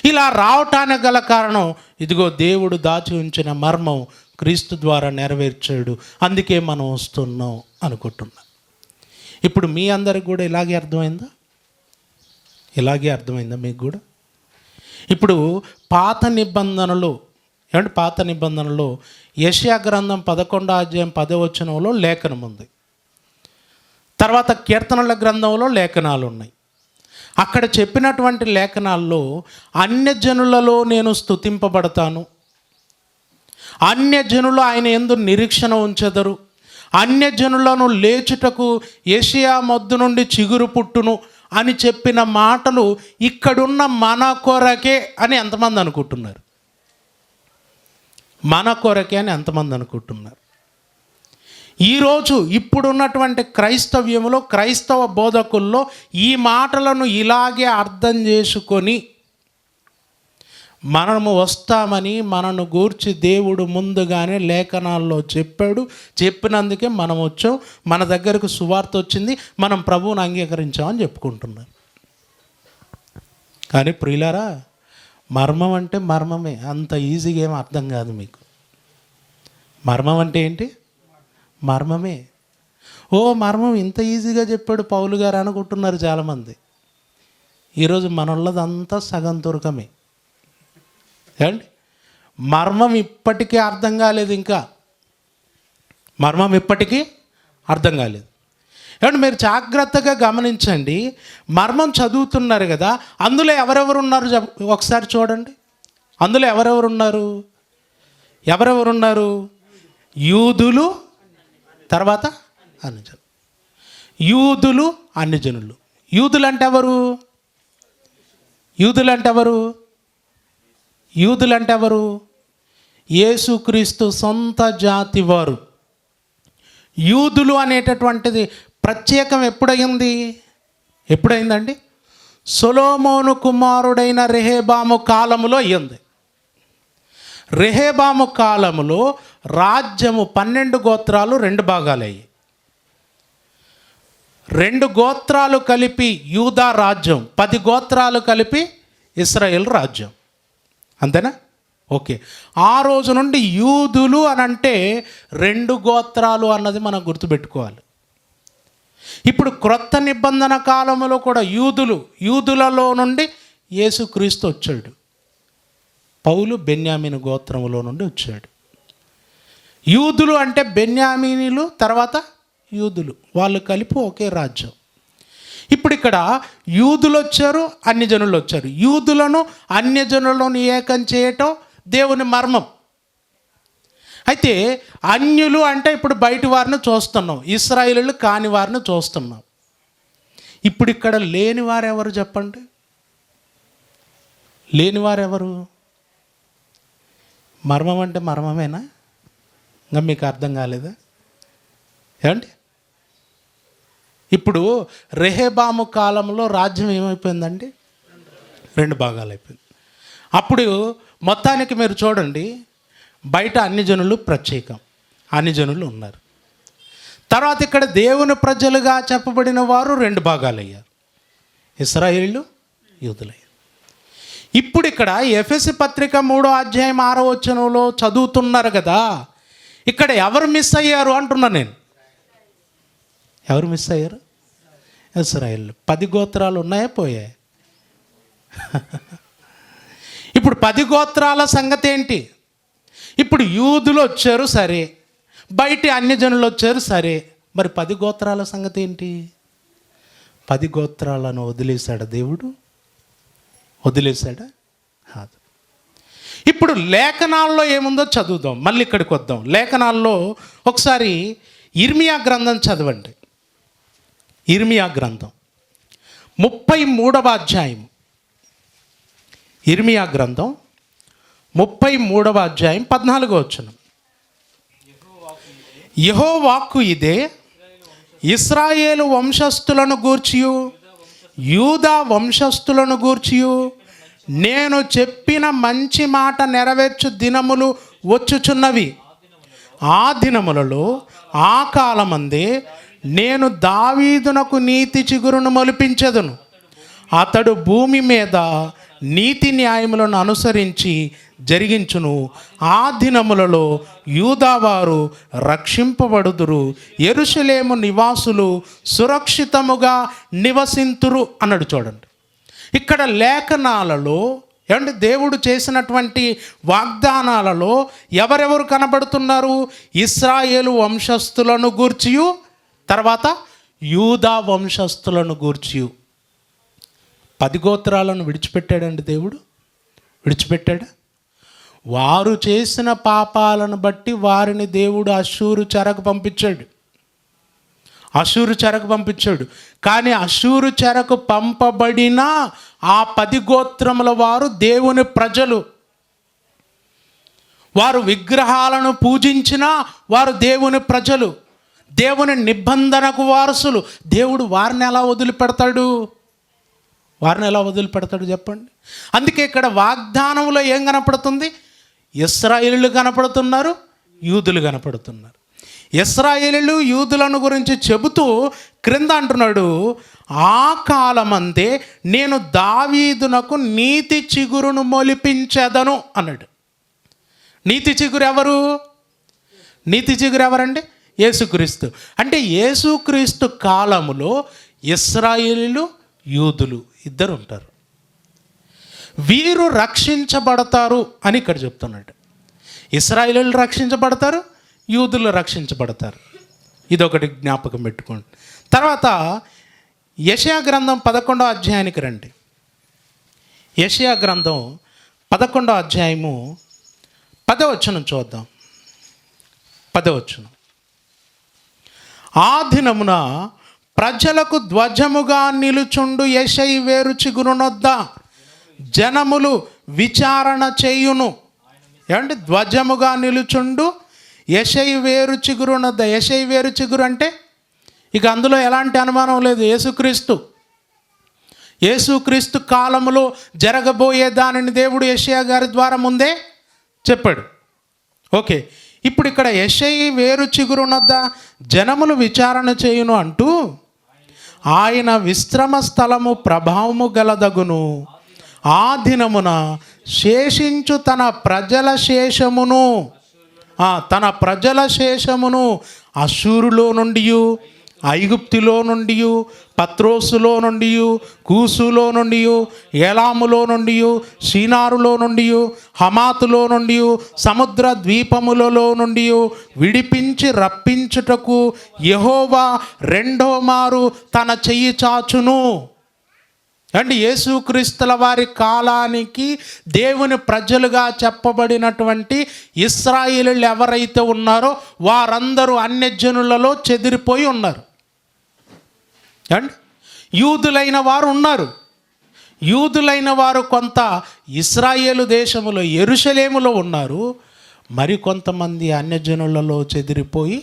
ఇలా రావటానికి గల కారణం, ఇదిగో దేవుడు దాచి ఉంచిన మర్మం క్రీస్తు ద్వారా నెరవేర్చాడు. అందుకే మనం వస్తున్నాం అనుకుంటున్నాం. ఇప్పుడు మీ అందరికి కూడా ఇలాగే అర్థమైందా? మీకు కూడా ఇప్పుడు పాత నిబంధనలో యెషయా గ్రంథం 11వ అధ్యాయం 10వ వచనంలో లేఖనం ఉంది. తర్వాత కీర్తనల గ్రంథంలో లేఖనాలు ఉన్నాయి. అక్కడ చెప్పినటువంటి లేఖనాల్లో అన్యజనులలో నేను స్తుతింపబడతాను, అన్యజనులు ఆయన యందు నిరీక్షణ ఉంచెదరు, అన్యజనులను లేచుటకు యెషయా మొద్దు నుండి చిగురు పుట్టును అని చెప్పిన మాటలు ఇక్కడున్న మన కొరకే అని ఎంతమంది అనుకుంటున్నారు? ఈరోజు ఇప్పుడున్నటువంటి క్రైస్తవ బోధకుల్లో ఈ మాటలను ఇలాగే అర్థం చేసుకొని మనము వస్తామని మనను గూర్చి దేవుడు ముందుగానే లేఖనాల్లో చెప్పినందుకే మనం వచ్చాం, మన దగ్గరకు సువార్త వచ్చింది, మనం ప్రభువుని అంగీకరించామని చెప్పుకుంటున్నారు. కానీ ప్రియులారా, మర్మం అంటే మర్మమే, అంత ఈజీగా ఏం అర్థం కాదు మీకు. మర్మం అంటే ఏంటి? మర్మమే. మర్మం ఇంత ఈజీగా చెప్పాడు పౌలు గారు అనుకుంటున్నారు చాలామంది. ఈరోజు మనోళ్ళదంతా సగం తురకమే. ఏమండి? మర్మం ఇప్పటికీ అర్థం కాలేదు. ఏమంటే మీరు జాగ్రత్తగా గమనించండి, మర్మం చదువుతున్నారు కదా, అందులో ఎవరెవరు ఉన్నారు ఒకసారి చూడండి. అందులో ఎవరెవరున్నారు? యూదులు, తర్వాత అన్యజనులు. యూదులు, అన్యజనులు. యూదులు అంటే ఎవరు? యేసుక్రీస్తు సొంత జాతి వారు. యూదులు అనేటటువంటిది ప్రత్యేకం ఎప్పుడైందండి? సొలొమోను కుమారుడైన రెహబాము కాలములో అయ్యింది. రెహబాము కాలములో రాజ్యము 12 గోత్రాలు 2 భాగాలయ్యాయి. 2 గోత్రాలు కలిపి యూదా రాజ్యం, 10 గోత్రాలు కలిపి ఇశ్రాయేల్ రాజ్యం. అంతేనా? ఓకే. ఆ రోజు నుండి యూదులు అని అంటే 2 గోత్రాలు అన్నది మనం గుర్తుపెట్టుకోవాలి. ఇప్పుడు క్రొత్త నిబంధన కాలంలో కూడా యూదులలో నుండి యేసుక్రీస్తు వచ్చాడు. పౌలు బెన్యామీను గోత్రములో నుండి వచ్చాడు. యూదులు అంటే బెన్యామీనీలు, తర్వాత యూదులు, వాళ్ళు కలిపి ఒకే రాజ్యం. ఇప్పుడు ఇక్కడ యూదులు వచ్చారు, అన్యజనులు వచ్చారు. యూదులను అన్యజనులను ఏకం చేయటం దేవుని మర్మం. అయితే అన్యులు అంటే ఇప్పుడు బయట వారిని చూస్తున్నాం, ఇశ్రాయేలీయులు కాని వారిని చూస్తున్నాం. ఇప్పుడు ఇక్కడ లేనివారెవరు చెప్పండి? లేనివారెవరు? మర్మం అంటే మర్మమేనా? ఇంకా మీకు అర్థం కాలేదా? ఏమండి, ఇప్పుడు రెహబాము కాలంలో రాజ్యం ఏమైపోయిందండి? 2 భాగాలు అయిపోయింది. అప్పుడు మొత్తానికి మీరు చూడండి, బయట అన్యజనులు ప్రత్యేకం, అన్యజనులు ఉన్నారు. తర్వాత ఇక్కడ దేవుని ప్రజలుగా చెప్పబడిన వారు 2 భాగాలు అయ్యారు, ఇశ్రాయేలీయులు, యూదులయ్యారు. ఇప్పుడు ఇక్కడ ఎఫెసీ పత్రిక 3వ అధ్యాయం 6వ వచనంలో చదువుతున్నారు కదా, ఇక్కడ ఎవరు మిస్ అయ్యారు అంటున్నా నేను. ఎవరు మిస్ అయ్యారు? ఇశ్రాయేలు. 10 గోత్రాలు ఉన్నాయా, పోయాయి? ఇప్పుడు 10 గోత్రాల సంగతి ఏంటి? ఇప్పుడు యూదులు వచ్చారు సరే, బయటి అన్యజనులు వచ్చారు సరే, మరి 10 గోత్రాల సంగతి ఏంటి? 10 గోత్రాలను వదిలేశాడా దేవుడు? వదిలేశాడా? కాదు. ఇప్పుడు లేఖనాల్లో ఏముందో చదువుదాం, మళ్ళీ ఇక్కడికి వద్దాం. లేఖనాల్లో ఒకసారి ఇర్మియా గ్రంథం చదవండి. ఇర్మియా గ్రంథం 33వ అధ్యాయం. ఇర్మియా గ్రంథం 33వ అధ్యాయం 14వ వచనం. యెహోవా వాక్కు ఇదే, ఇశ్రాయేలు వంశస్థులను గూర్చియు యూదా వంశస్థులను గూర్చియు నేను చెప్పిన మంచి మాట నెరవేర్చు దినములు వచ్చుచున్నవి. ఆ దినములలో ఆ కాలమందే నేను దావీదునకు నీతి చిగురును మొలిపించెదను. అతడు భూమి మీద నీతి న్యాయములను అనుసరించి జరిగించును. ఆ దినములలో యూదావారు రక్షింపబడుదురు, యెరూషలేము నివాసులు సురక్షితముగా నివసింతురు అన్నాడు. చూడండి, ఇక్కడ లేఖనాలలో ఏమంటే దేవుడు చేసినటువంటి వాగ్దానాలలో ఎవరెవరు కనబడుతున్నారు? ఇశ్రాయేలు వంశస్థులను గూర్చియు, తర్వాత యూదా వంశస్థులను గూర్చియు. 10 గోత్రాలను విడిచిపెట్టాడండి దేవుడు? విడిచిపెట్టాడా? వారు చేసిన పాపాలను బట్టి వారిని దేవుడు అష్షూరు చెరకు పంపించాడు. కానీ అష్షూరు చెరకు పంపబడిన ఆ 10 గోత్రముల వారు దేవుని ప్రజలు. వారు విగ్రహాలను పూజించినా వారు దేవుని ప్రజలు, దేవుని నిబంధనకు వారసులు. దేవుడు వారిని ఎలా వదిలిపెడతాడు చెప్పండి? అందుకే ఇక్కడ వాగ్దానంలో ఏం కనపడుతుంది? ఇశ్రాయేలీయులు కనపడుతున్నారు, యూదులు కనపడుతున్నారు. ఇశ్రాయేలీయులు యూదులను గురించి చెబుతూ క్రింద అంటున్నాడు, ఆ కాలమందే నేను దావీదునకు నీతి చిగురును మొలిపించెదను అన్నాడు. నీతి చిగురు ఎవరు? నీతి చిగురు ఎవరండి? యేసుక్రీస్తు. అంటే యేసుక్రీస్తు కాలములో ఇశ్రాయేలీయులు, యూదులు ఇద్దరు ఉంటారు. వీరు రక్షించబడతారు అని ఇక్కడ చెప్తున్నాడు. ఇశ్రాయేలీయులు రక్షించబడతారు, యూదులు రక్షించబడతారు. ఇదొకటి జ్ఞాపకం పెట్టుకోండి. తర్వాత యెషయా గ్రంథం 11వ అధ్యాయానికి రండి. యెషయా గ్రంథం 11వ అధ్యాయము 10వ వచనం చూద్దాం. 10వ వచనం. ఆ దినమున ప్రజలకు ధ్వజముగా నిలుచుండు యెషయి వేరు చిగురునొద్ద జనములు విచారణ చేయును. ఏమంటే ధ్వజముగా నిలుచుండు యెషయి వేరు చిగురునొద్ద. యెషయి వేరు చిగురు అంటే ఇక అందులో ఎలాంటి అనుమానం లేదు. యేసుక్రీస్తు కాలములో జరగబోయే దానిని దేవుడు యెషయా గారి ద్వారా ముందే చెప్పాడు. ఓకే, ఇప్పుడు ఇక్కడ యెషయి వేరు చిగురునొద్ద జనములు విచారణ చేయును అంటూ ఆయన విశ్రమ స్థలము ప్రభావము గలదగును. ఆ దినమున శేషించు తన ప్రజల శేషమును అష్షూరులో నుండి, ఐగుప్తులో నుండి, పత్రోసులో నుండి, కూసులో నుండి, ఏలాములో నుండి, షీనారులో నుండి, హమాతులో నుండి, సముద్ర ద్వీపములలో నుండి విడిపించి రప్పించుటకు యెహోవా రెండో మారు తన చెయ్యి చాచును. అంటే యేసుక్రీస్తుల వారి కాలానికి దేవుని ప్రజలుగా చెప్పబడినటువంటి ఇశ్రాయేలీయులు ఎవరైతే ఉన్నారో వారందరూ అన్యజనులలో చెదిరిపోయి ఉన్నారు. అండ్ యూదులైన వారు ఉన్నారు. యూదులైన వారు కొంత ఇశ్రాయేలు దేశములో యెరూషలేములో ఉన్నారు. మరి కొంతమంది అన్యజనులలో చెదిరిపోయి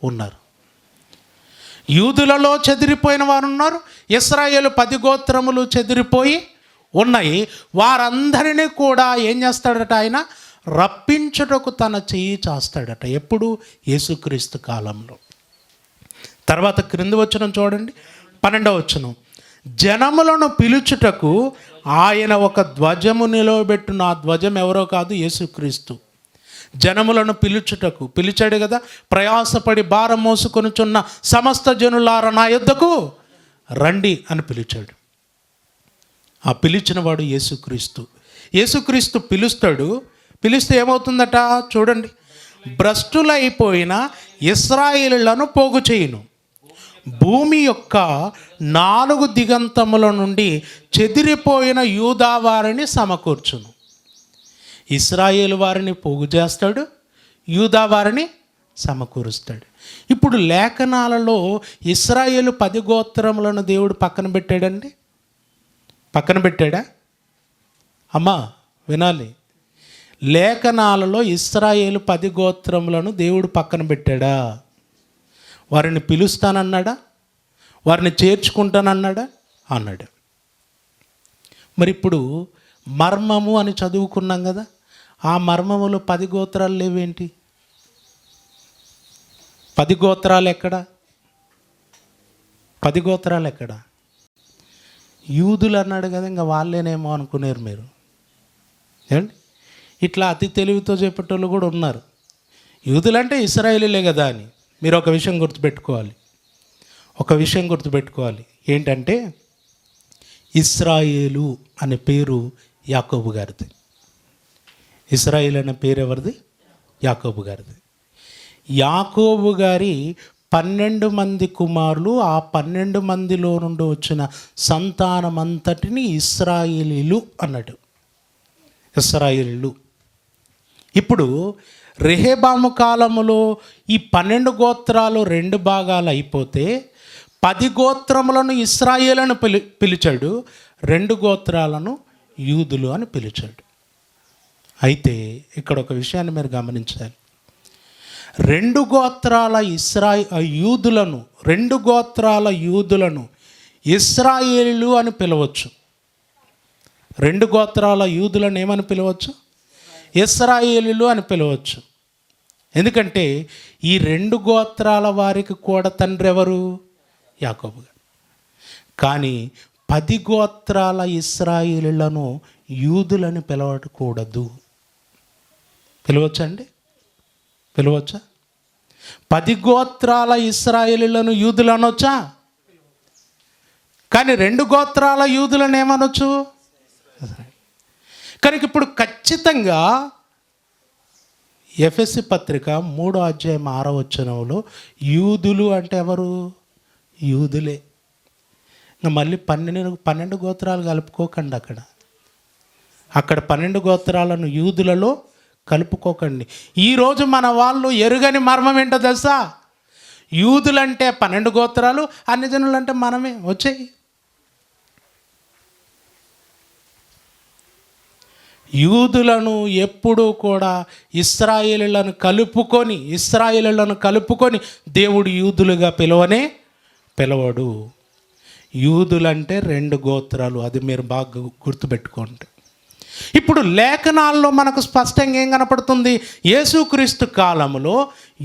ఉన్నారు. యూదులలో చెదిరిపోయిన వారు ఉన్నారు. ఇశ్రాయేలు 10 గోత్రములు చెదిరిపోయి ఉన్నాయి. వారందరినీ కూడా ఏం చేస్తాడట? ఆయన రప్పించుటకు తన చెయ్యి చాస్తాడట. ఎప్పుడు? యేసుక్రీస్తు కాలంలో. తర్వాత క్రింది వచనం చూడండి, 12వ వచనం. జనములను పిలుచుటకు ఆయన ఒక ధ్వజము నిలవబెట్టును. ఆ ధ్వజం ఎవరో కాదు, యేసుక్రీస్తు. జనములను పిలిచాడు కదా. ప్రయాసపడి భారం మోసుకొనుచున్న సమస్త జనులారా నా యొద్దకు రండి అని పిలిచాడు. ఆ పిలిచిన వాడు యేసుక్రీస్తు పిలుస్తాడు. పిలిస్తే ఏమవుతుందట చూడండి. భ్రష్టులైపోయిన ఇశ్రాయేలులను పోగు చేయును. భూమి యొక్క 4 దిగంతముల నుండి చెదిరిపోయిన యూదా వారిని సమకూర్చును. ఇశ్రాయేలు వారిని పోగు చేస్తాడు, యూదా వారిని సమకూరుస్తాడు. ఇప్పుడు లేఖనాలలో ఇశ్రాయేలు 10 గోత్రములను దేవుడు పక్కన పెట్టాడండి. పక్కన పెట్టాడా? అమ్మా వినాలి. లేఖనాలలో ఇశ్రాయేలు 10 గోత్రములను దేవుడు పక్కన పెట్టాడా? వారిని పిలుస్తానన్నాడా? వారిని చేర్చుకుంటానన్నాడా? అన్నాడు. మరి ఇప్పుడు మర్మము అని చదువుకున్నాం కదా. ఆ మర్మములో 10 గోత్రాలు లేవేంటి? 10 గోత్రాలు ఎక్కడ? 10 గోత్రాలు ఎక్కడ? యూదులు అన్నాడు కదా, ఇంకా వాళ్ళేనేమో అనుకునేరు మీరు. ఏమండి, ఇట్లా అతి తెలివితో చెప్పేటోళ్ళు కూడా ఉన్నారు. యూదులంటే ఇశ్రాయేలీలే కదా అని. మీరు ఒక విషయం గుర్తుపెట్టుకోవాలి. ఏంటంటే ఇశ్రాయేలు అనే పేరు యాకోబు గారిది. ఇశ్రాయేల్ అనే పేరు ఎవరిది? యాకోబు గారిది. యాకోబు గారి 12 మంది కుమారులు, ఆ 12 మందిలో నుండి వచ్చిన సంతానమంతటిని ఇశ్రాయేలీలు అన్నాడు. ఇశ్రాయేలీలు. ఇప్పుడు రెహబాము కాలములో ఈ 12 గోత్రాలు 2 భాగాలు అయిపోతే 10 గోత్రములను ఇశ్రాయేలను పిలిచాడు, 2 గోత్రాలను యూదులు అని పిలిచాడు. అయితే ఇక్కడ ఒక విషయాన్ని మీరు గమనించాలి. 2 గోత్రాల యూదులను ఇశ్రాయేలు అని పిలవచ్చు. 2 గోత్రాల యూదులను ఏమని పిలవచ్చు? ఇశ్రాయేలీలు అని పిలవచ్చు. ఎందుకంటే ఈ 2 గోత్రాల వారికి కూడా తండ్రి ఎవరు? యాకోబు గారు. కానీ 10 గోత్రాల ఇశ్రాయేలీలను యూదులని పిలవకూడదు. పిలవచ్చండి? పిలవచ్చా? 10 గోత్రాల ఇశ్రాయేలీలను యూదులు అనొచ్చా? కానీ 2 గోత్రాల యూదులను ఏమనొచ్చు? కనుక ఇప్పుడు ఖచ్చితంగా ఎఫెసీ పత్రిక 3వ అధ్యాయం 6వ వచనంలో యూదులు అంటే ఎవరు? యూదులే. ఇంకా మళ్ళీ 12 గోత్రాలు కలుపుకోకండి. అక్కడ 12 గోత్రాలను యూదులలో కలుపుకోకండి. ఈరోజు మన వాళ్ళు ఎరుగని మర్మం ఏంటో తెలుసా? యూదులంటే 12 గోత్రాలు, అన్ని జనులంటే మనమే. వచ్చాయి. యూదులను ఎప్పుడూ కూడా ఇశ్రాయేలులను కలుపుకొని దేవుడు యూదులుగా పిలవడు. యూదులంటే 2 గోత్రాలు. అది మీరు బాగా గుర్తుపెట్టుకోండి. ఇప్పుడు లేఖనాల్లో మనకు స్పష్టంగా ఏం కనపడుతుంది? యేసుక్రీస్తు కాలంలో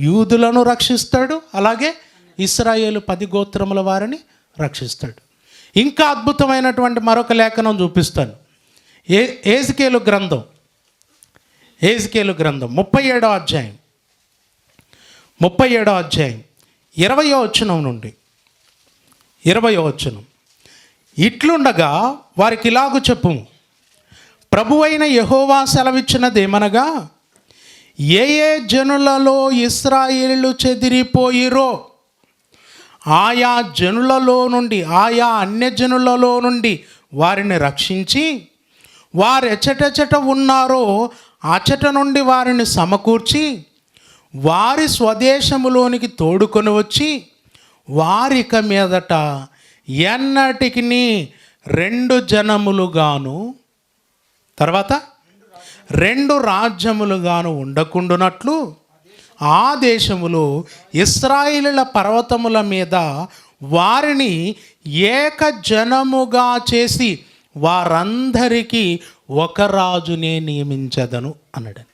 యూదులను రక్షిస్తాడు, అలాగే ఇశ్రాయేలు 10 గోత్రముల వారిని రక్షిస్తాడు. ఇంకా అద్భుతమైనటువంటి మరొక లేఖనం చూపిస్తాను. ఏజికేలు గ్రంథం 37వ అధ్యాయం 20వ వచనం నుండి 20వ వచనం. ఇట్లుండగా వారికి ఇలాగు చెప్పుము, ప్రభువైన యెహోవా సెలవిచ్చినదేమనగా, ఏ జనులలో ఇశ్రాయేలు చెదిరిపోయిరో ఆయా జనులలో నుండి, ఆయా అన్యజనులలో నుండి వారిని రక్షించి, వారు ఎచ్చటెచ్చట ఉన్నారో అచట నుండి వారిని సమకూర్చి వారి స్వదేశములోనికి తోడుకొని వచ్చి, వారిక మీదట ఎన్నటికి 2 జనములుగాను తర్వాత 2 రాజ్యములుగాను ఉండకుండునట్లు ఆ దేశములో ఇశ్రాయేలుల పర్వతముల మీద వారిని ఏక జనముగా చేసి వారందరికీ ఒక రాజునే నియమించదను అన్నాడని.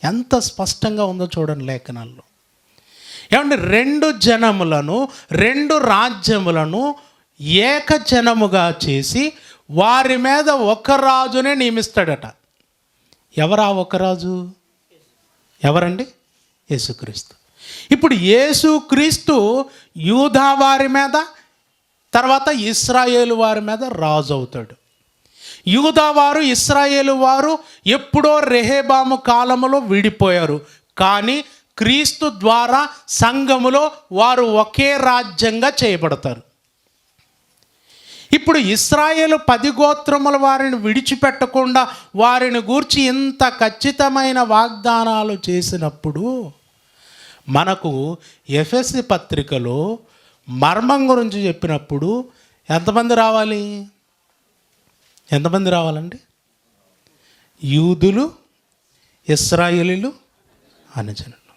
ఎంత స్పష్టంగా ఉందో చూడండి లేఖనాల్లో. ఏమంటే 2 జనములను 2 రాజ్యములను ఏక జనముగా చేసి వారి మీద ఒక రాజునే నియమిస్తాడట. ఎవరా ఒక రాజు? ఎవరండి? యేసుక్రీస్తు. ఇప్పుడు యేసుక్రీస్తు యూదా వారి మీద, తర్వాత ఇశ్రాయేలు వారి మీద రాజు అవుతాడు. యూదా వారు, ఇశ్రాయేలు వారు ఎప్పుడో రెహబాము కాలములో విడిపోయారు. కానీ క్రీస్తు ద్వారా సంఘములో వారు ఒకే రాజ్యంగా చేయబడతారు. ఇప్పుడు ఇశ్రాయేలు 10 గోత్రముల వారిని విడిచిపెట్టకుండా వారిని గూర్చి ఇంత ఖచ్చితమైన వాగ్దానాలు చేసినప్పుడు మనకు ఎఫెసీ పత్రికలో మర్మం గురించి చెప్పినప్పుడు ఎంతమంది రావాలండి? యూదులు, ఇశ్రాయేలీలు, అన్యజనులు.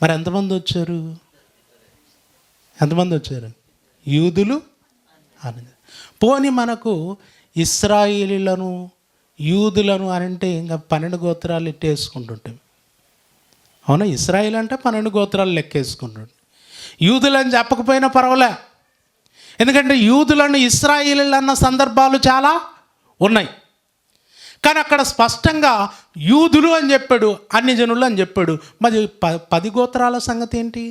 మరి ఎంతమంది వచ్చారు? యూదులు, అన్యజనులు. పోనీ మనకు ఇశ్రాయేలీలను, యూదులను అని అంటే ఇంకా 12 గోత్రాలు ఎట్టేసుకుంటుంటాం. అవునా? ఇశ్రాయేల్ అంటే 12 గోత్రాలు లెక్కేసుకుంటుంటాం. యూదులని చెప్పకపోయినా పర్వాలే, ఎందుకంటే యూదులను ఇశ్రాయేలీలు అన్న సందర్భాలు చాలా ఉన్నాయి. కానీ అక్కడ స్పష్టంగా యూదులు అని చెప్పాడు, అన్ని జనులు అని చెప్పాడు. మరి 10 గోత్రాల సంగతి ఏంటి?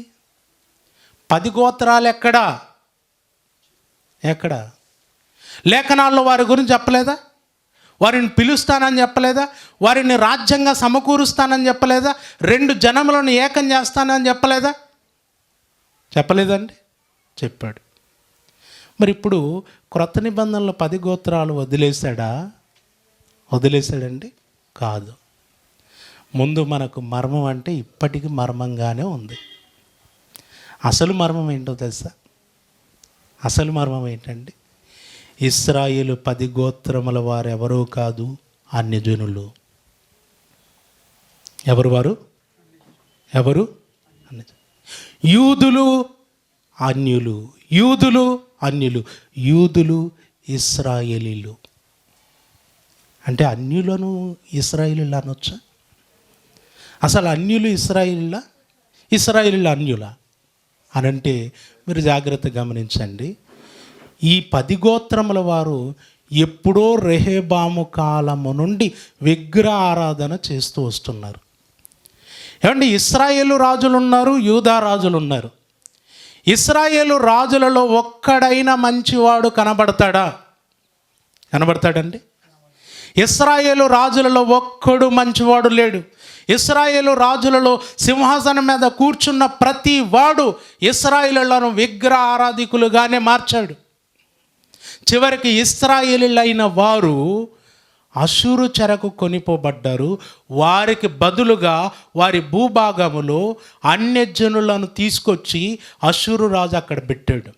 10 గోత్రాలు ఎక్కడ? లేఖనాల్లో వారి గురించి చెప్పలేదా? వారిని పిలుస్తానని చెప్పలేదా? వారిని రాజ్యంగా సమకూరుస్తానని చెప్పలేదా? 2 జనములను ఏకం చేస్తానని చెప్పలేదండి? చెప్పాడు. మరి ఇప్పుడు క్రొత్త నిబంధనలో 10 గోత్రాలు వదిలేశాడండి? కాదు. ముందు మనకు మర్మం అంటే ఇప్పటికీ మర్మంగానే ఉంది. అసలు మర్మం ఏంటో తెలుసా? అసలు మర్మం ఏంటండి? ఇశ్రాయేలు 10 గోత్రముల వారు ఎవరూ కాదు, అన్యజనులు. ఎవరు? యూదులు, అన్యులు. యూదులు, ఇశ్రాయేలీలు. అంటే అన్యులను ఇశ్రాయేలీలు అనొచ్చా? అసలు అన్యులు ఇశ్రాయేలీలు అన్యులా అనంటే మీరు జాగ్రత్త గమనించండి. ఈ 10 గోత్రముల వారు ఎప్పుడో రెహబాము కాలము నుండి విగ్రహ ఆరాధన చేస్తూ వస్తున్నారు. ఏమండి, ఇశ్రాయేలు రాజులు ఉన్నారు, యూదా రాజులు ఉన్నారు. ఇశ్రాయేలు రాజులలో ఒక్కడైనా మంచివాడు కనబడతాడండి? ఇశ్రాయేలు రాజులలో ఒక్కడు మంచివాడు లేడు. ఇశ్రాయేలు రాజులలో సింహాసనం మీద కూర్చున్న ప్రతి వాడు ఇశ్రాయేలులను విగ్రహ ఆరాధికులుగానే మార్చాడు. చివరికి ఇశ్రాయేలీలైన వారు అషూరు చెరకు కొనిపోబడ్డారు. వారికి బదులుగా వారి భూభాగములో అన్యజనులను తీసుకొచ్చి అషూరు రాజు అక్కడ పెట్టాడు.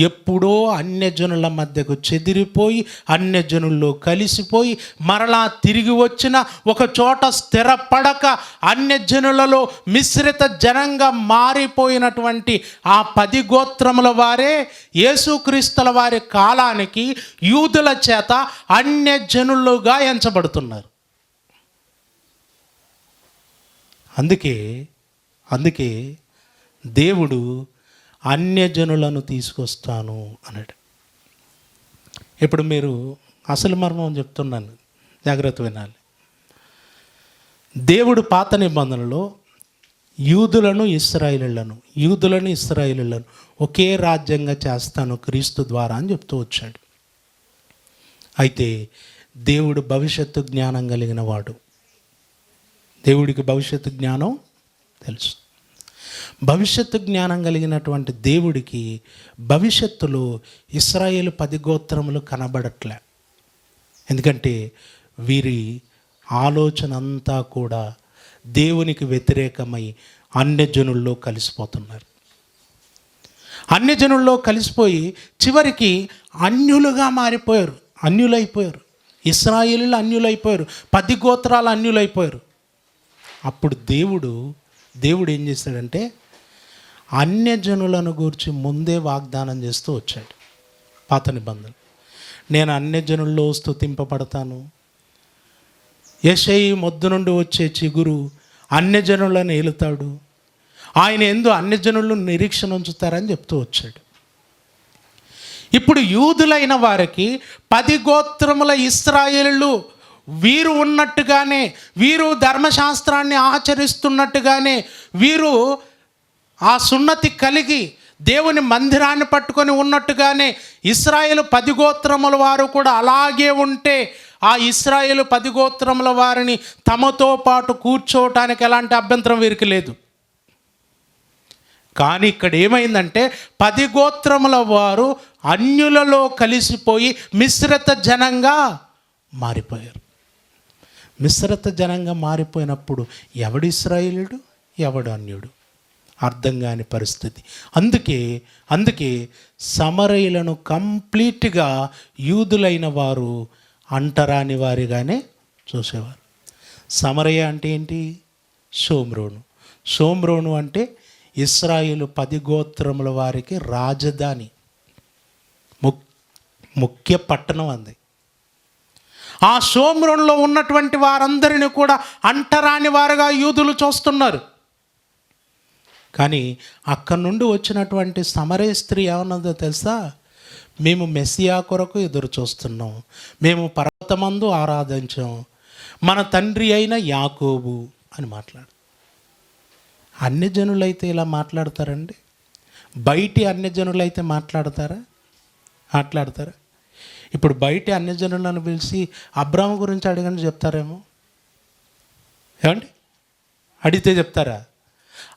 ఎప్పుడో అన్యజనుల మధ్యకు చెదిరిపోయి అన్యజనుల్లో కలిసిపోయి మరలా తిరిగి వచ్చిన ఒక చోట స్థిరపడక అన్యజనులలో మిశ్రిత జనంగా మారిపోయినటువంటి ఆ 10 గోత్రముల వారే యేసుక్రీస్తుల వారి కాలానికి యూదుల చేత అన్యజనులుగా ఎంచబడుతున్నారు. అందుకే దేవుడు అన్యజనులను తీసుకొస్తాను అన్నాడు. ఇప్పుడు మీరు అసలు మర్మం చెప్తున్నాను, జాగ్రత్త వినాలి. దేవుడు పాత నిబంధనలో యూదులను ఇశ్రాయేలీయులను ఒకే రాజ్యంగా చేస్తాను క్రీస్తు ద్వారా అని చెప్తూ వచ్చాడు. అయితే దేవుడు భవిష్యత్తు జ్ఞానం కలిగిన వాడు. దేవుడికి భవిష్యత్తు జ్ఞానం తెలుసు. భవిష్యత్తు జ్ఞానం కలిగినటువంటి దేవుడికి భవిష్యత్తులో ఇశ్రాయేలు 10 గోత్రములు కనబడట్లే. ఎందుకంటే వీరి ఆలోచన అంతా కూడా దేవునికి వ్యతిరేకమై అన్యజనుల్లో కలిసిపోతున్నారు. అన్యజనుల్లో కలిసిపోయి చివరికి అన్యులైపోయారు. ఇశ్రాయేలీలు అన్యులైపోయారు. 10 గోత్రాలు అన్యులైపోయారు. అప్పుడు దేవుడు ఏం చేశాడంటే అన్యజనులను గూర్చి ముందే వాగ్దానం చేస్తూ వచ్చాడు. పాత నిబంధన, నేను అన్యజనుల్లో స్తుతింపబడతాను. యెషయి మొద్దు నుండి వచ్చే చిగురు అన్యజనులను ఏలుతాడు. ఆయన యందు అన్యజనులు నిరీక్షణ ఉంచుతారని చెప్తూ వచ్చాడు. ఇప్పుడు యూదులైన వారికి 10 గోత్రముల ఇశ్రాయేలు వీరు ఉన్నట్టుగానే, వీరు ధర్మశాస్త్రాన్ని ఆచరిస్తున్నట్టుగానే, వీరు ఆ సున్నతి కలిగి దేవుని మందిరాన్ని పట్టుకొని ఉన్నట్టుగానే ఇశ్రాయేలు 10 గోత్రముల వారు కూడా అలాగే ఉంటే ఆ ఇశ్రాయేలు 10 గోత్రముల వారిని తమతో పాటు కూర్చోవటానికి ఎలాంటి అభ్యంతరం వీరికి లేదు. కానీ ఇక్కడ ఏమైందంటే 10 గోత్రముల వారు అన్యులలో కలిసిపోయి మిశ్రిత జనంగా మారిపోయారు. మిశ్రిత జనంగా మారిపోయినప్పుడు ఎవడు ఇశ్రాయేలుడు, ఎవడు అన్యుడు అర్థం కాని పరిస్థితి. అందుకే సమరయులను కంప్లీట్గా యూదులైన వారు అంటరాని వారిగానే చూసేవారు. సమరయ అంటే ఏంటి? షోమ్రోను అంటే ఇశ్రాయేలు 10 గోత్రముల వారికి రాజధాని, ముఖ్య పట్టణం అంది. ఆ షోమ్రోనులో ఉన్నటువంటి వారందరినీ కూడా అంటరాని వారుగా యూదులు చూస్తున్నారు. కానీ అక్కడి నుండి వచ్చినటువంటి సమరయ స్త్రీ ఏమన్నదో తెలుసా? మేము మెస్సియా కొరకు ఎదురు చూస్తున్నాం, మేము పర్వతమందు ఆరాధించాం, మన తండ్రి అయిన యాకోబు అని మాట్లాడు. అన్యజనులైతే ఇలా మాట్లాడతారండి? బయటి అన్యజనులైతే మాట్లాడతారా? ఇప్పుడు బయట అన్యజనులను పిలిచి అబ్రాహాము గురించి అడగండి చెప్తారేమో. ఏమండి? అడిగితే చెప్తారా?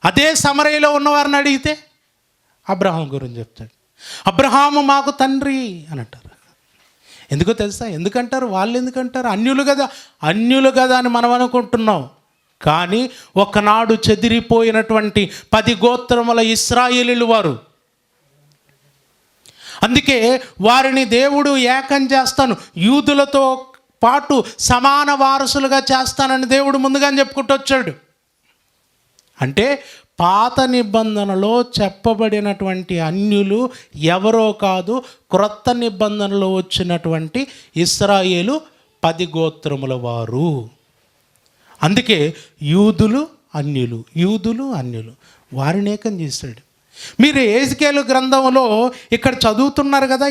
అదే సమరయలో ఉన్నవారిని అడిగితే అబ్రాహాము గురించి చెప్తాడు. అబ్రహాము మాకు తండ్రి అని అంటారు. ఎందుకో తెలుసా? ఎందుకంటారు? వాళ్ళు ఎందుకంటారు? అన్యులు కదా అని మనం అనుకుంటున్నాం. కానీ ఒకనాడు చెదిరిపోయినటువంటి 10 గోత్రముల ఇశ్రాయేలీలు వారు. అందుకే వారిని దేవుడు ఏకం చేస్తాను, యూదులతో పాటు సమాన వారసులుగా చేస్తానని దేవుడు ముందుగానే చెప్పుకుంటూ వచ్చాడు. అంటే పాత నిబంధనలో చెప్పబడినటువంటి అన్యులు ఎవరో కాదు, క్రొత్త నిబంధనలో వచ్చినటువంటి ఇశ్రాయేలు 10 గోత్రముల వారు. అందుకే యూదులు అన్యులు వారిని ఏకం చేశాడు. మీరు యెహెజ్కేలు గ్రంథంలో ఇక్కడ చదువుతున్నారు కదా,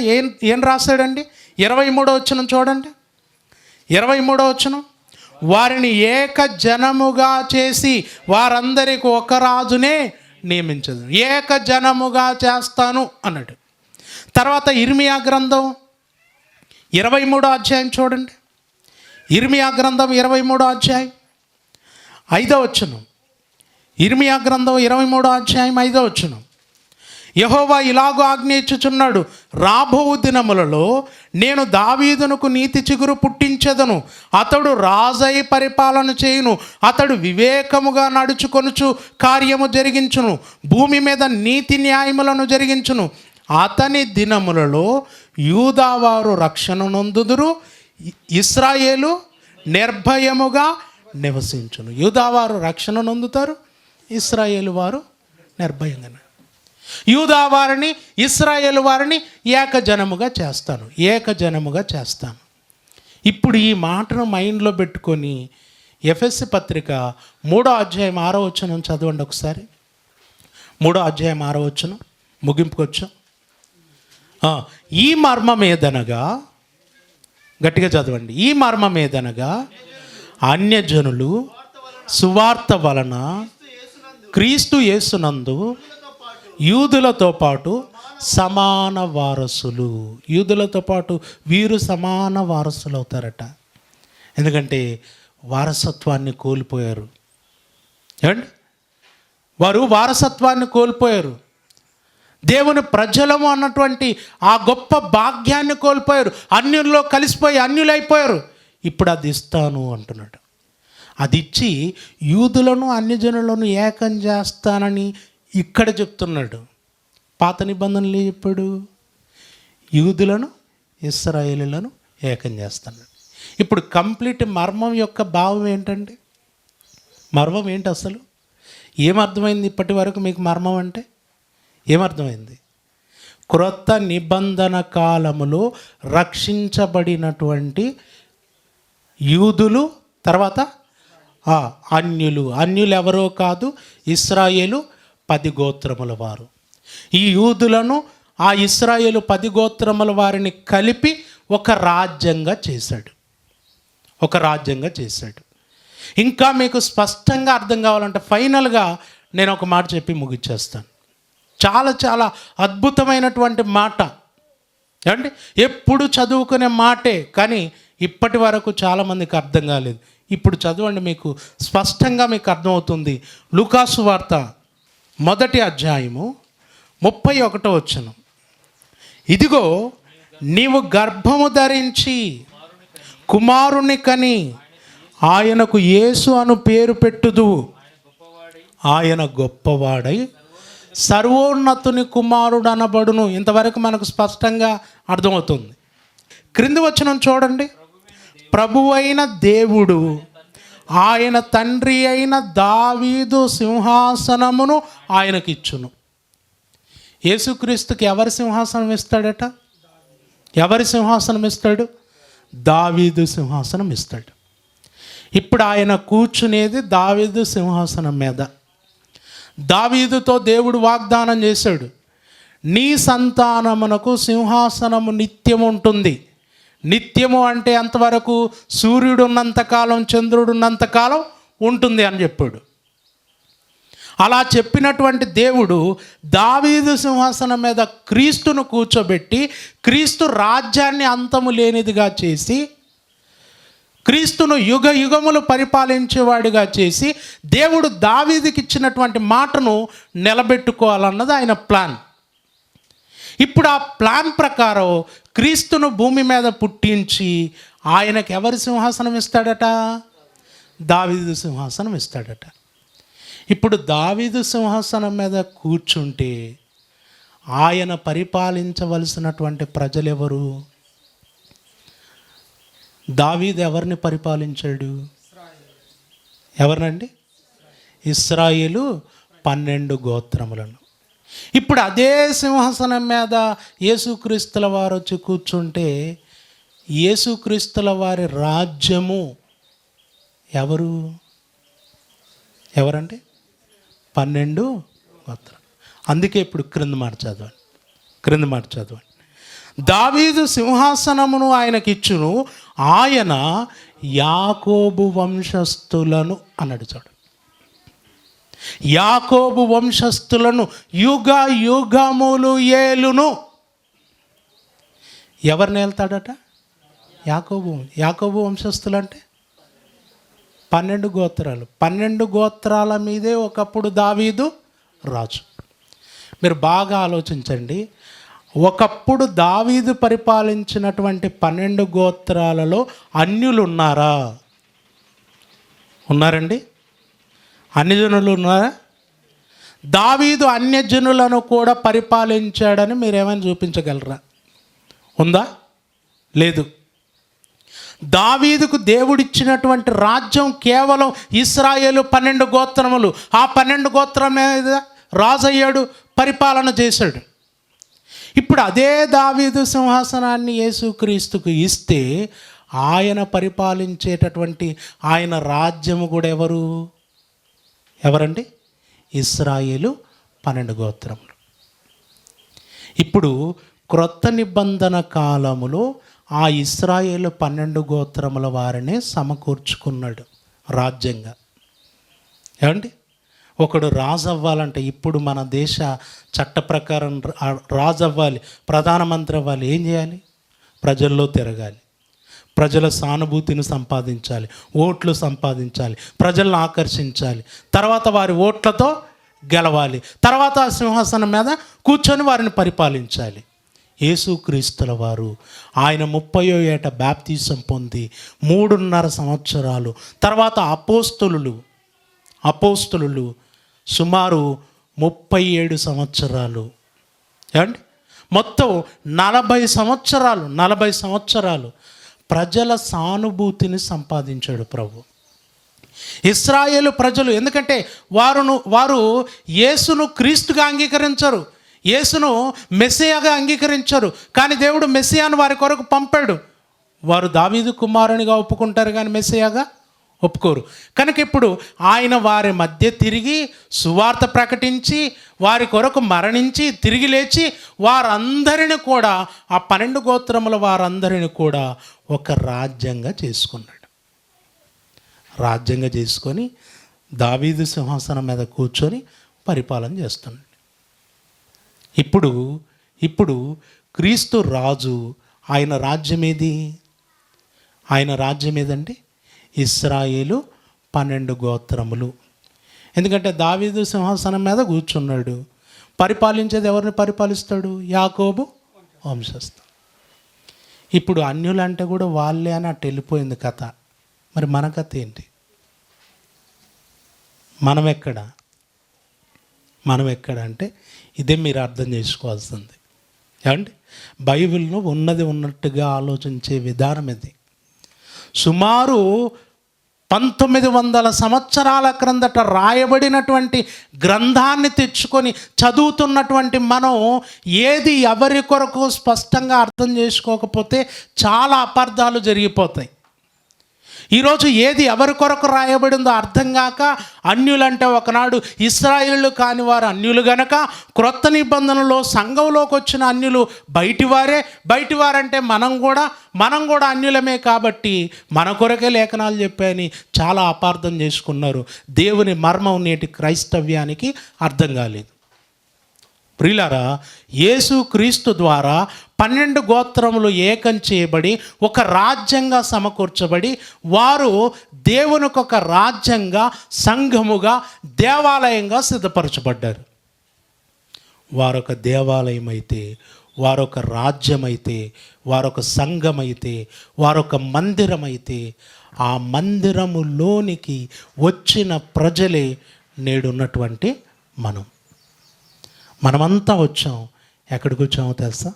ఏం రాశాడండి? 23వ వచనం చూడండి. 23వ వచనం, వారిని ఏక జనముగా చేసి వారందరికి ఒక రాజునే నియమించదు. ఏక జనముగా చేస్తాను అన్నాడు. తర్వాత ఇర్మియా గ్రంథం 23వ అధ్యాయం చూడండి. ఇర్మియా గ్రంథం 23వ అధ్యాయం 5వ వచనం. ఇర్మియా గ్రంథం 23వ అధ్యాయం 5వ వచనం. యెహోవా ఇలాగూ ఆజ్ఞ ఇచ్చుచున్నాడు, రాబో దినములలో నేను దావీదునకు నీతి చిగురు పుట్టించెదను, అతడు రాజై పరిపాలన చేయును, అతడు వివేకముగా నడుచుకొనుచు కార్యము జరిగించును, భూమి మీద నీతి న్యాయములను జరిగించును. అతని దినములలో యూదావారు రక్షణ నొందుదురు, ఇశ్రాయేలు నిర్భయముగా నివసించును. యూదావారు రక్షణ నొందుతారు, ఇశ్రాయేలు వారు నిర్భయంగా. యూదా వారిని, ఇశ్రాయేలు వారిని ఏకజనముగా చేస్తాను. ఇప్పుడు ఈ మాటను మైండ్లో పెట్టుకొని ఎఫెసీ పత్రిక 3వ అధ్యాయం 6వ వచనం చదవండి ఒకసారి. 3వ అధ్యాయం 6వ వచనం ముగింపుకొచ్చు. ఈ మర్మమేదనగా, గట్టిగా చదవండి, ఈ మర్మమేదనగా అన్యజనులు సువార్త వలన క్రీస్తు యేసునందు యూదులతో పాటు సమాన వారసులు. యూదులతో పాటు వీరు సమాన వారసులు అవుతారట. ఎందుకంటే వారసత్వాన్ని కోల్పోయారు. ఏమండి, వారు వారసత్వాన్ని కోల్పోయారు. దేవుని ప్రజలము అన్నటువంటి ఆ గొప్ప భాగ్యాన్ని కోల్పోయారు. అన్యుల్లో కలిసిపోయి అన్యులైపోయారు. ఇప్పుడు అది ఇస్తాను అంటున్నాడు. అది ఇచ్చి యూదులను అన్యజనులను ఏకం చేస్తానని ఇక్కడ చెప్తున్నాడు. పాత నిబంధనలు చెప్పాడు, యూదులను ఇశ్రాయేలులను ఏకం చేస్తున్నాడు. ఇప్పుడు కంప్లీట్ మర్మం యొక్క భావం ఏంటండి? మర్మం ఏంటి అసలు? ఏమర్థమైంది ఇప్పటి వరకు మీకు మర్మం అంటే? ఏమర్థమైంది? క్రొత్త నిబంధన కాలములో రక్షించబడినటువంటి యూదులు, తర్వాత అన్యులు ఎవరో కాదు, ఇశ్రాయేలు 10 గోత్రముల వారు. ఈ యూదులను, ఆ ఇశ్రాయేలు 10 గోత్రముల వారిని కలిపి ఒక రాజ్యంగా చేశాడు. ఇంకా మీకు స్పష్టంగా అర్థం కావాలంటే ఫైనల్గా నేను ఒక మాట చెప్పి ముగిచ్చేస్తాను. చాలా చాలా అద్భుతమైనటువంటి మాట ఏమండి, ఎప్పుడు చదువుకునే మాటే, కానీ ఇప్పటి వరకు చాలామందికి అర్థం కాలేదు. ఇప్పుడు చదవండి, మీకు స్పష్టంగా మీకు అర్థమవుతుంది. లూకాసు వార్త 1వ అధ్యాయము 31వ వచనం. ఇదిగో నీవు గర్భము ధరించి కుమారుని కని ఆయనకు యేసు అను పేరు పెట్టుదువు, ఆయన గొప్పవాడై సర్వోన్నతుని కుమారుడు అనబడును. ఇంతవరకు మనకు స్పష్టంగా అర్థమవుతుంది. క్రింది వచనం చూడండి. ప్రభువైన దేవుడు ఆయన తండ్రి అయిన దావీదు సింహాసనమును ఆయనకిచ్చును. యేసుక్రీస్తుకి ఎవరి సింహాసనం ఇస్తాడట? ఎవరి సింహాసనం ఇస్తాడు? దావీదు సింహాసనం ఇస్తాడు. ఇప్పుడు ఆయన కూర్చునేది దావీదు సింహాసనం మీద. దావీదుతో దేవుడు వాగ్దానం చేశాడు, నీ సంతానమునకు సింహాసనము నిత్యము ఉంటుంది. నిత్యము అంటే అంతవరకు సూర్యుడు ఉన్నంతకాలం, చంద్రుడు ఉన్నంతకాలం ఉంటుంది అని చెప్పాడు. అలా చెప్పినటువంటి దేవుడు దావీదు సింహాసనం మీద క్రీస్తును కూర్చోబెట్టి క్రీస్తు రాజ్యాన్ని అంతము లేనిదిగా చేసి, క్రీస్తును యుగ యుగములు పరిపాలించేవాడిగా చేసి దేవుడు దావీదుకి ఇచ్చినటువంటి మాటను నిలబెట్టుకోవాలన్నది ఆయన ప్లాన్. ఇప్పుడు ఆ ప్లాన్ ప్రకారం క్రీస్తును భూమి మీద పుట్టించి ఆయనకు ఎవరి సింహాసనం ఇస్తాడట? దావీదు సింహాసనం ఇస్తాడట. ఇప్పుడు దావీదు సింహాసనం మీద కూర్చుంటే ఆయన పరిపాలించవలసినటువంటి ప్రజలు ఎవరు? దావీదు ఎవరిని పరిపాలించాడు? ఎవరినండి? ఇశ్రాయేలు 12 గోత్రములను. ఇప్పుడు అదే సింహాసనం మీద యేసుక్రీస్తుల వారు వచ్చి కూర్చుంటే యేసుక్రీస్తుల వారి రాజ్యము ఎవరండి? 12 గోత్రాలు. అందుకే ఇప్పుడు క్రింద మాట చదవండి. దావీదు సింహాసనమును ఆయనకిచ్చును, ఆయన యాకోబు వంశస్థులను అన్నాడు. చూడు, యాకోబు వంశస్థులను యుగ యుగములు ఏలును. ఎవరిని ఏలుతాడట? యాకోబు వంశస్థులు అంటే 12 గోత్రాలు. 12 గోత్రాల మీదే ఒకప్పుడు దావీదు రాజు. మీరు బాగా ఆలోచించండి. ఒకప్పుడు దావీదు పరిపాలించినటువంటి 12 గోత్రాలలో అన్యులు ఉన్నారా? ఉన్నారండి? అన్యజనులు ఉన్నారా? దావీదు అన్యజనులను కూడా పరిపాలించాడని మీరేమైనా చూపించగలరా? ఉందా? లేదు. దావీదుకు దేవుడిచ్చినటువంటి రాజ్యం కేవలం ఇశ్రాయేలు 12 గోత్రములు. ఆ 12 గోత్రం మీద రాజు అయ్యాడు, పరిపాలన చేశాడు. ఇప్పుడు అదే దావీదు సింహాసనాన్ని యేసుక్రీస్తుకు ఇస్తే ఆయన పరిపాలించేటటువంటి ఆయన రాజ్యము కూడా ఎవరండి? ఇశ్రాయేలు 12 గోత్రములు. ఇప్పుడు క్రొత్త నిబంధన కాలములో ఆ ఇశ్రాయేలు 12 గోత్రముల వారిని సమకూర్చుకున్నాడు రాజ్యంగా. ఏమండి? ఒకడు రాజు అవ్వాలంటే ఇప్పుడు మన దేశ చట్ట ప్రకారం రాజు అవ్వాలి, ప్రధానమంత్రి అవ్వాలి, ఏం చేయాలి? ప్రజల్లో తిరగాలి, ప్రజల సానుభూతిని సంపాదించాలి, ఓట్లు సంపాదించాలి, ప్రజలను ఆకర్షించాలి, తర్వాత వారి ఓట్లతో గెలవాలి, తర్వాత ఆ సింహాసనం మీద కూర్చొని వారిని పరిపాలించాలి. యేసుక్రీస్తుల వారు ఆయన 30వ ఏట బాప్తిసం పొంది 3.5 సంవత్సరాలు తర్వాత అపోస్తులు సుమారు 37 సంవత్సరాలు, ఏమండి, మొత్తం 40 సంవత్సరాలు ప్రజల సానుభూతిని సంపాదించాడు ప్రభు. ఇశ్రాయేలు ప్రజలు ఎందుకంటే వారు యేసును క్రీస్తుగా అంగీకరించరు, యేసును మెస్సియాగా అంగీకరించరు. కానీ దేవుడు మెస్సియాను వారి కొరకు పంపాడు. వారు దావీదు కుమారునిగా ఒప్పుకుంటారు కానీ మెస్సియాగా ఒప్పుకోరు. కనుక ఇప్పుడు ఆయన వారి మధ్య తిరిగి సువార్త ప్రకటించి వారి కొరకు మరణించి తిరిగి లేచి వారందరిని కూడా, ఆ 12 గోత్రముల వారందరిని కూడా ఒక రాజ్యంగా చేసుకున్నాడు. రాజ్యంగా చేసుకొని దావీదు సింహాసనం మీద కూర్చొని పరిపాలన చేస్తున్నాడు. ఇప్పుడు క్రీస్తు రాజు. ఆయన రాజ్యం ఏది? ఆయన రాజ్యం ఏదండి? ఇశ్రాయేలు 12 గోత్రములు. ఎందుకంటే దావీదు సింహాసనం మీద కూర్చున్నాడు. పరిపాలించేది ఎవరిని పరిపాలిస్తాడు? యాకోబు వంశస్థులు. ఇప్పుడు అన్యులంటే కూడా వాళ్ళే అని అటు వెళ్ళిపోయింది కథ. మరి మన కథ ఏంటి? మనం ఎక్కడ అంటే ఇదే మీరు అర్థం చేసుకోవాల్సింది. ఏమండి? బైబిల్ను ఉన్నది ఉన్నట్టుగా ఆలోచించే విధానం ఇది. సుమారు 1900 సంవత్సరాల క్రిందట రాయబడినటువంటి గ్రంథాన్ని తెచ్చుకొని చదువుతున్నటువంటి మనం ఏది ఎవరి కొరకు స్పష్టంగా అర్థం చేసుకోకపోతే చాలా అపార్థాలు జరిగిపోతాయి. ఈరోజు ఏది ఎవరి కొరకు రాయబడిందో అర్థం కాక అన్యులంటే ఒకనాడు ఇశ్రాయేలు కాని వారు అన్యులు గనక క్రొత్త నిబంధనలో సంఘంలోకి వచ్చిన అన్యులు బయటివారంటే మనం కూడా అన్యులమే కాబట్టి మన కొరకే లేఖనాలు చెప్పాయని చాలా అపార్థం చేసుకున్నారు. దేవుని మర్మం నేటి క్రైస్తవ్యానికి అర్థం కాలేదు. ప్రియులారా, యేసు క్రీస్తు ద్వారా 12 గోత్రములు ఏకం చేయబడి ఒక రాజ్యంగా సమకూర్చబడి వారు దేవునికి ఒక రాజ్యంగా, సంఘముగా, దేవాలయంగా సిద్ధపరచబడ్డారు. వారొక దేవాలయం అయితే, వారొక రాజ్యమైతే, వారొక సంఘమైతే, వారొక మందిరమైతే, ఆ మందిరములోనికి వచ్చిన ప్రజలే నేడున్నటువంటి మనమంతా వచ్చాం. ఎక్కడికి వచ్చామో తెలుసా?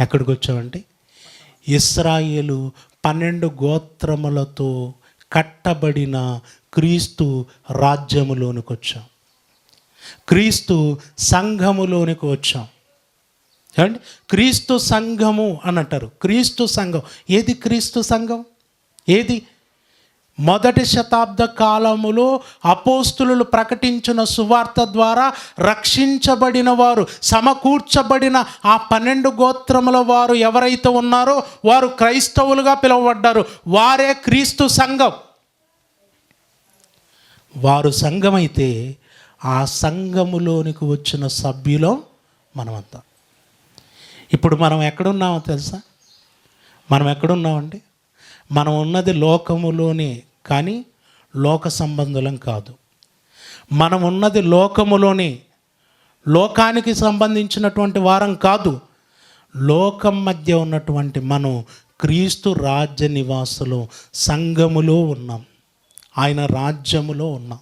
ఎక్కడికి వచ్చామంటే ఇశ్రాయేలు 12 గోత్రములతో కట్టబడిన క్రీస్తు రాజ్యములోనికి వచ్చాం, క్రీస్తు సంఘములోనికి వచ్చాం. ఏమండి? క్రీస్తు సంఘము అని అంటారు. క్రీస్తు సంఘం ఏది? క్రీస్తు సంఘం ఏది? మొదటి శతాబ్ద కాలములో అపోస్తులు ప్రకటించిన సువార్త ద్వారా రక్షించబడిన వారు, సమకూర్చబడిన ఆ 12 గోత్రముల వారు ఎవరైతే ఉన్నారో వారు క్రైస్తవులుగా పిలువబడ్డారు. వారే క్రీస్తు సంఘం. వారు సంఘమైతే ఆ సంఘములోనికి వచ్చిన సభ్యులం మనమంతా. ఇప్పుడు మనం ఎక్కడున్నామో తెలుసా? మనం ఎక్కడున్నామండి? మనం ఉన్నది లోకములోనే, కానీ లోక సంబంధులం కాదు. మనం ఉన్నది లోకములోనే, లోకానికి సంబంధించినటువంటి వారం కాదు. లోకం మధ్య ఉన్నటువంటి మనం క్రీస్తు రాజ్య నివాసులు, సంఘములో ఉన్నాం, ఆయన రాజ్యములో ఉన్నాం,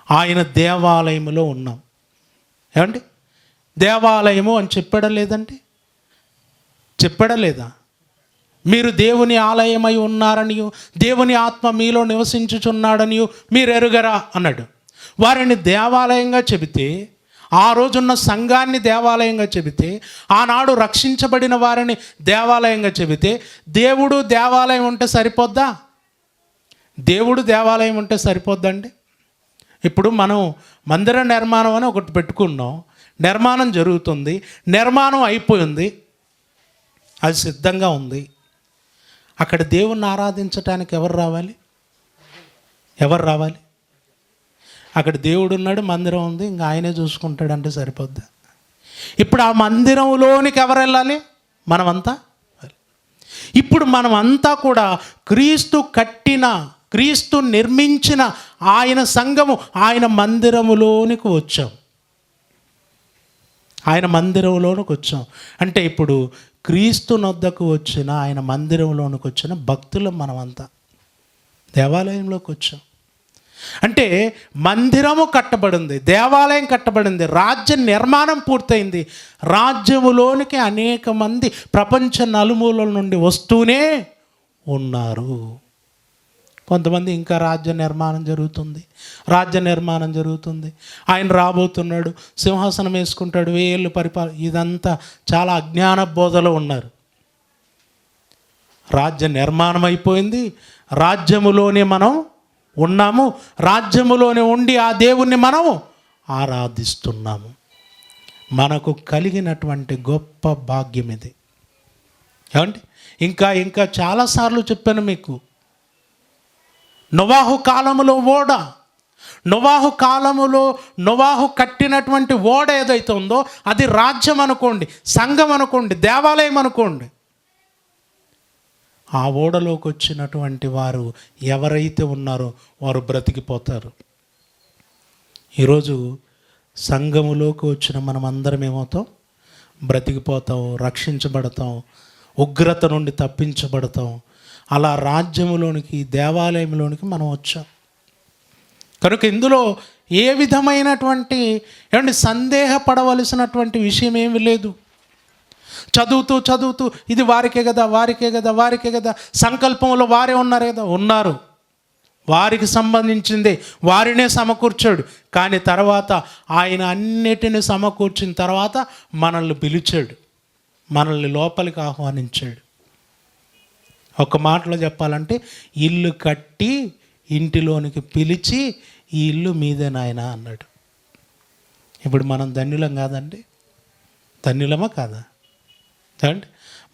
ఆయన దేవాలయములో ఉన్నాం. ఏమండి? దేవాలయము అని చెప్పడం లేదండి? చెప్పడం లేదా? మీరు దేవుని ఆలయమై ఉన్నారనియు, దేవుని ఆత్మ మీలో నివసించుచున్నాడనియు మీరు ఎరుగరా అన్నాడు. వారిని దేవాలయంగా చెబితే, ఆ రోజున్న సంఘాన్ని దేవాలయంగా చెబితే, ఆనాడు రక్షించబడిన వారిని దేవాలయంగా చెబితే, దేవుడు దేవాలయం ఉంటే సరిపోద్దా? దేవుడు దేవాలయం ఉంటే సరిపోద్దండి? ఇప్పుడు మనం మందిర నిర్మాణం అని ఒకటి పెట్టుకున్నాం, నిర్మాణం జరుగుతుంది, నిర్మాణం అయిపోయింది, అది సిద్ధంగా ఉంది. అక్కడ దేవుణ్ణి ఆరాధించటానికి ఎవరు రావాలి? ఎవరు రావాలి? అక్కడ దేవుడు ఉన్నాడు, మందిరం ఉంది, ఇంకా ఆయనే చూసుకుంటాడంటే సరిపోద్దా? ఇప్పుడు ఆ మందిరంలోనికి ఎవరు వెళ్ళాలి? మనమంతా. ఇప్పుడు మనమంతా కూడా క్రీస్తు కట్టిన, క్రీస్తు నిర్మించిన ఆయన సంఘము, ఆయన మందిరములోనికి వచ్చాం. ఆయన మందిరంలోనికి వచ్చాం అంటే ఇప్పుడు క్రీస్తు నొద్దకు వచ్చిన, ఆయన మందిరంలోనికి వచ్చిన భక్తులం మనమంతా దేవాలయంలోకి వచ్చాం. అంటే మందిరము కట్టబడింది, దేవాలయం కట్టబడింది, రాజ్య నిర్మాణం పూర్తయింది. రాజ్యములోనికి అనేక మంది ప్రపంచ నలుమూలల నుండి వస్తూనే ఉన్నారు. కొంతమంది ఇంకా రాజ్య నిర్మాణం జరుగుతుంది, రాజ్య నిర్మాణం జరుగుతుంది, ఆయన రాబోతున్నాడు, సింహాసనం వేసుకుంటాడు, 1000 ఏళ్ళు ఇదంతా చాలా అజ్ఞాన బోధలో ఉన్నారు. రాజ్య నిర్మాణం అయిపోయింది, రాజ్యములోనే మనం ఉన్నాము, రాజ్యములోనే ఉండి ఆ దేవుణ్ణి మనము ఆరాధిస్తున్నాము. మనకు కలిగినటువంటి గొప్ప భాగ్యం ఇది. ఏమండి? ఇంకా ఇంకా చాలాసార్లు చెప్పాను మీకు, నోవాహు కాలములో ఓడ, నోవాహు కాలములో నోవాహు కట్టినటువంటి ఓడ ఏదైతే ఉందో అది రాజ్యం అనుకోండి, సంఘం అనుకోండి, దేవాలయం అనుకోండి. ఆ ఓడలోకి వచ్చినటువంటి వారు ఎవరైతే ఉన్నారో వారు బ్రతికిపోతారు. ఈరోజు సంఘములోకి వచ్చిన మనం అందరం ఏమవుతాం? బ్రతికిపోతాం, రక్షించబడతాం, ఉగ్రత నుండి తప్పించబడతాం. అలా రాజ్యములోనికి, దేవాలయంలోనికి మనం వచ్చాం. కనుక ఇందులో ఏ విధమైనటువంటి సందేహపడవలసినటువంటి విషయం ఏమీ లేదు. చదువుతూ ఇది వారికే కదా, సంకల్పంలో వారే ఉన్నారు కదా, ఉన్నారు, వారికి సంబంధించిందే, వారినే సమకూర్చాడు. కానీ తర్వాత ఆయన అన్నిటిని సమకూర్చిన తర్వాత మనల్ని పిలిచాడు, మనల్ని లోపలికి ఆహ్వానించాడు. ఒక మాటలో చెప్పాలంటే ఇల్లు కట్టి ఇంటిలోనికి పిలిచి ఈ ఇల్లు మీదే నాయన అన్నాడు. ఇప్పుడు మనం ధన్యులం కాదండి? ధన్యులమా కాదా? అంటే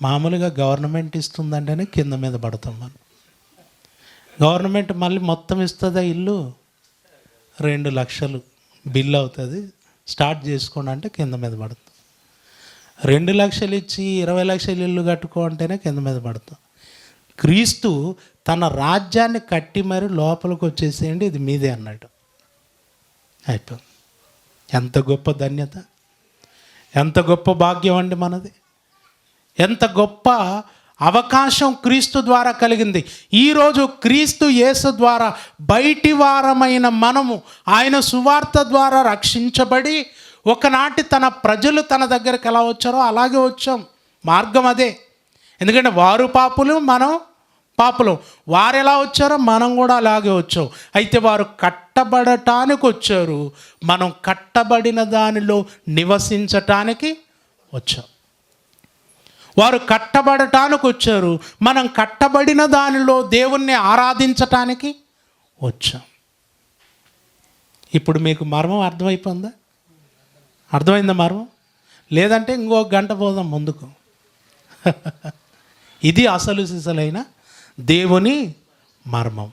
మామూలుగా గవర్నమెంట్ ఇస్తుందంటేనే కింద మీద పడతాం మనం. గవర్నమెంట్ మళ్ళీ మొత్తం ఇస్తుందా? ఇల్లు 2 లక్షలు బిల్ అవుతుంది, స్టార్ట్ చేసుకోండి అంటే కింద మీద పడతాం. 2 లక్షలు ఇచ్చి 20 లక్షలు ఇల్లు కట్టుకో అంటేనే కింద మీద పడతాం. క్రీస్తు తన రాజ్యాన్ని కట్టి మరి లోపలికి వచ్చేసేయండి, ఇది మీదే అన్నాడు. అయిపోయింది. ఎంత గొప్ప ధన్యత, ఎంత గొప్ప భాగ్యం అండి మనది. ఎంత గొప్ప అవకాశం క్రీస్తు ద్వారా కలిగింది. ఈరోజు క్రీస్తు యేసు ద్వారా బయటి వారమైన మనము ఆయన సువార్త ద్వారా రక్షించబడి ఒకనాటి తన ప్రజలు తన దగ్గరికి ఎలా వచ్చారో అలాగే వచ్చాం. మార్గం అదే. ఎందుకంటే వారు పాపులు, మనం పాపులు. వారు ఎలా వచ్చారో మనం కూడా అలాగే వచ్చాం. అయితే వారు కట్టబడటానికి వచ్చారు, మనం కట్టబడిన దానిలో నివసించటానికి వచ్చాం. వారు కట్టబడటానికి వచ్చారు, మనం కట్టబడిన దానిలో దేవుణ్ణి ఆరాధించటానికి వచ్చాం. ఇప్పుడు మీకు మర్మం అర్థమైపోయిందా? అర్థమైందా మర్మం? లేదంటే ఇంకో గంట పోదాం ముందుకు. ఇది అసలు సిసలైన దేవుని మర్మం.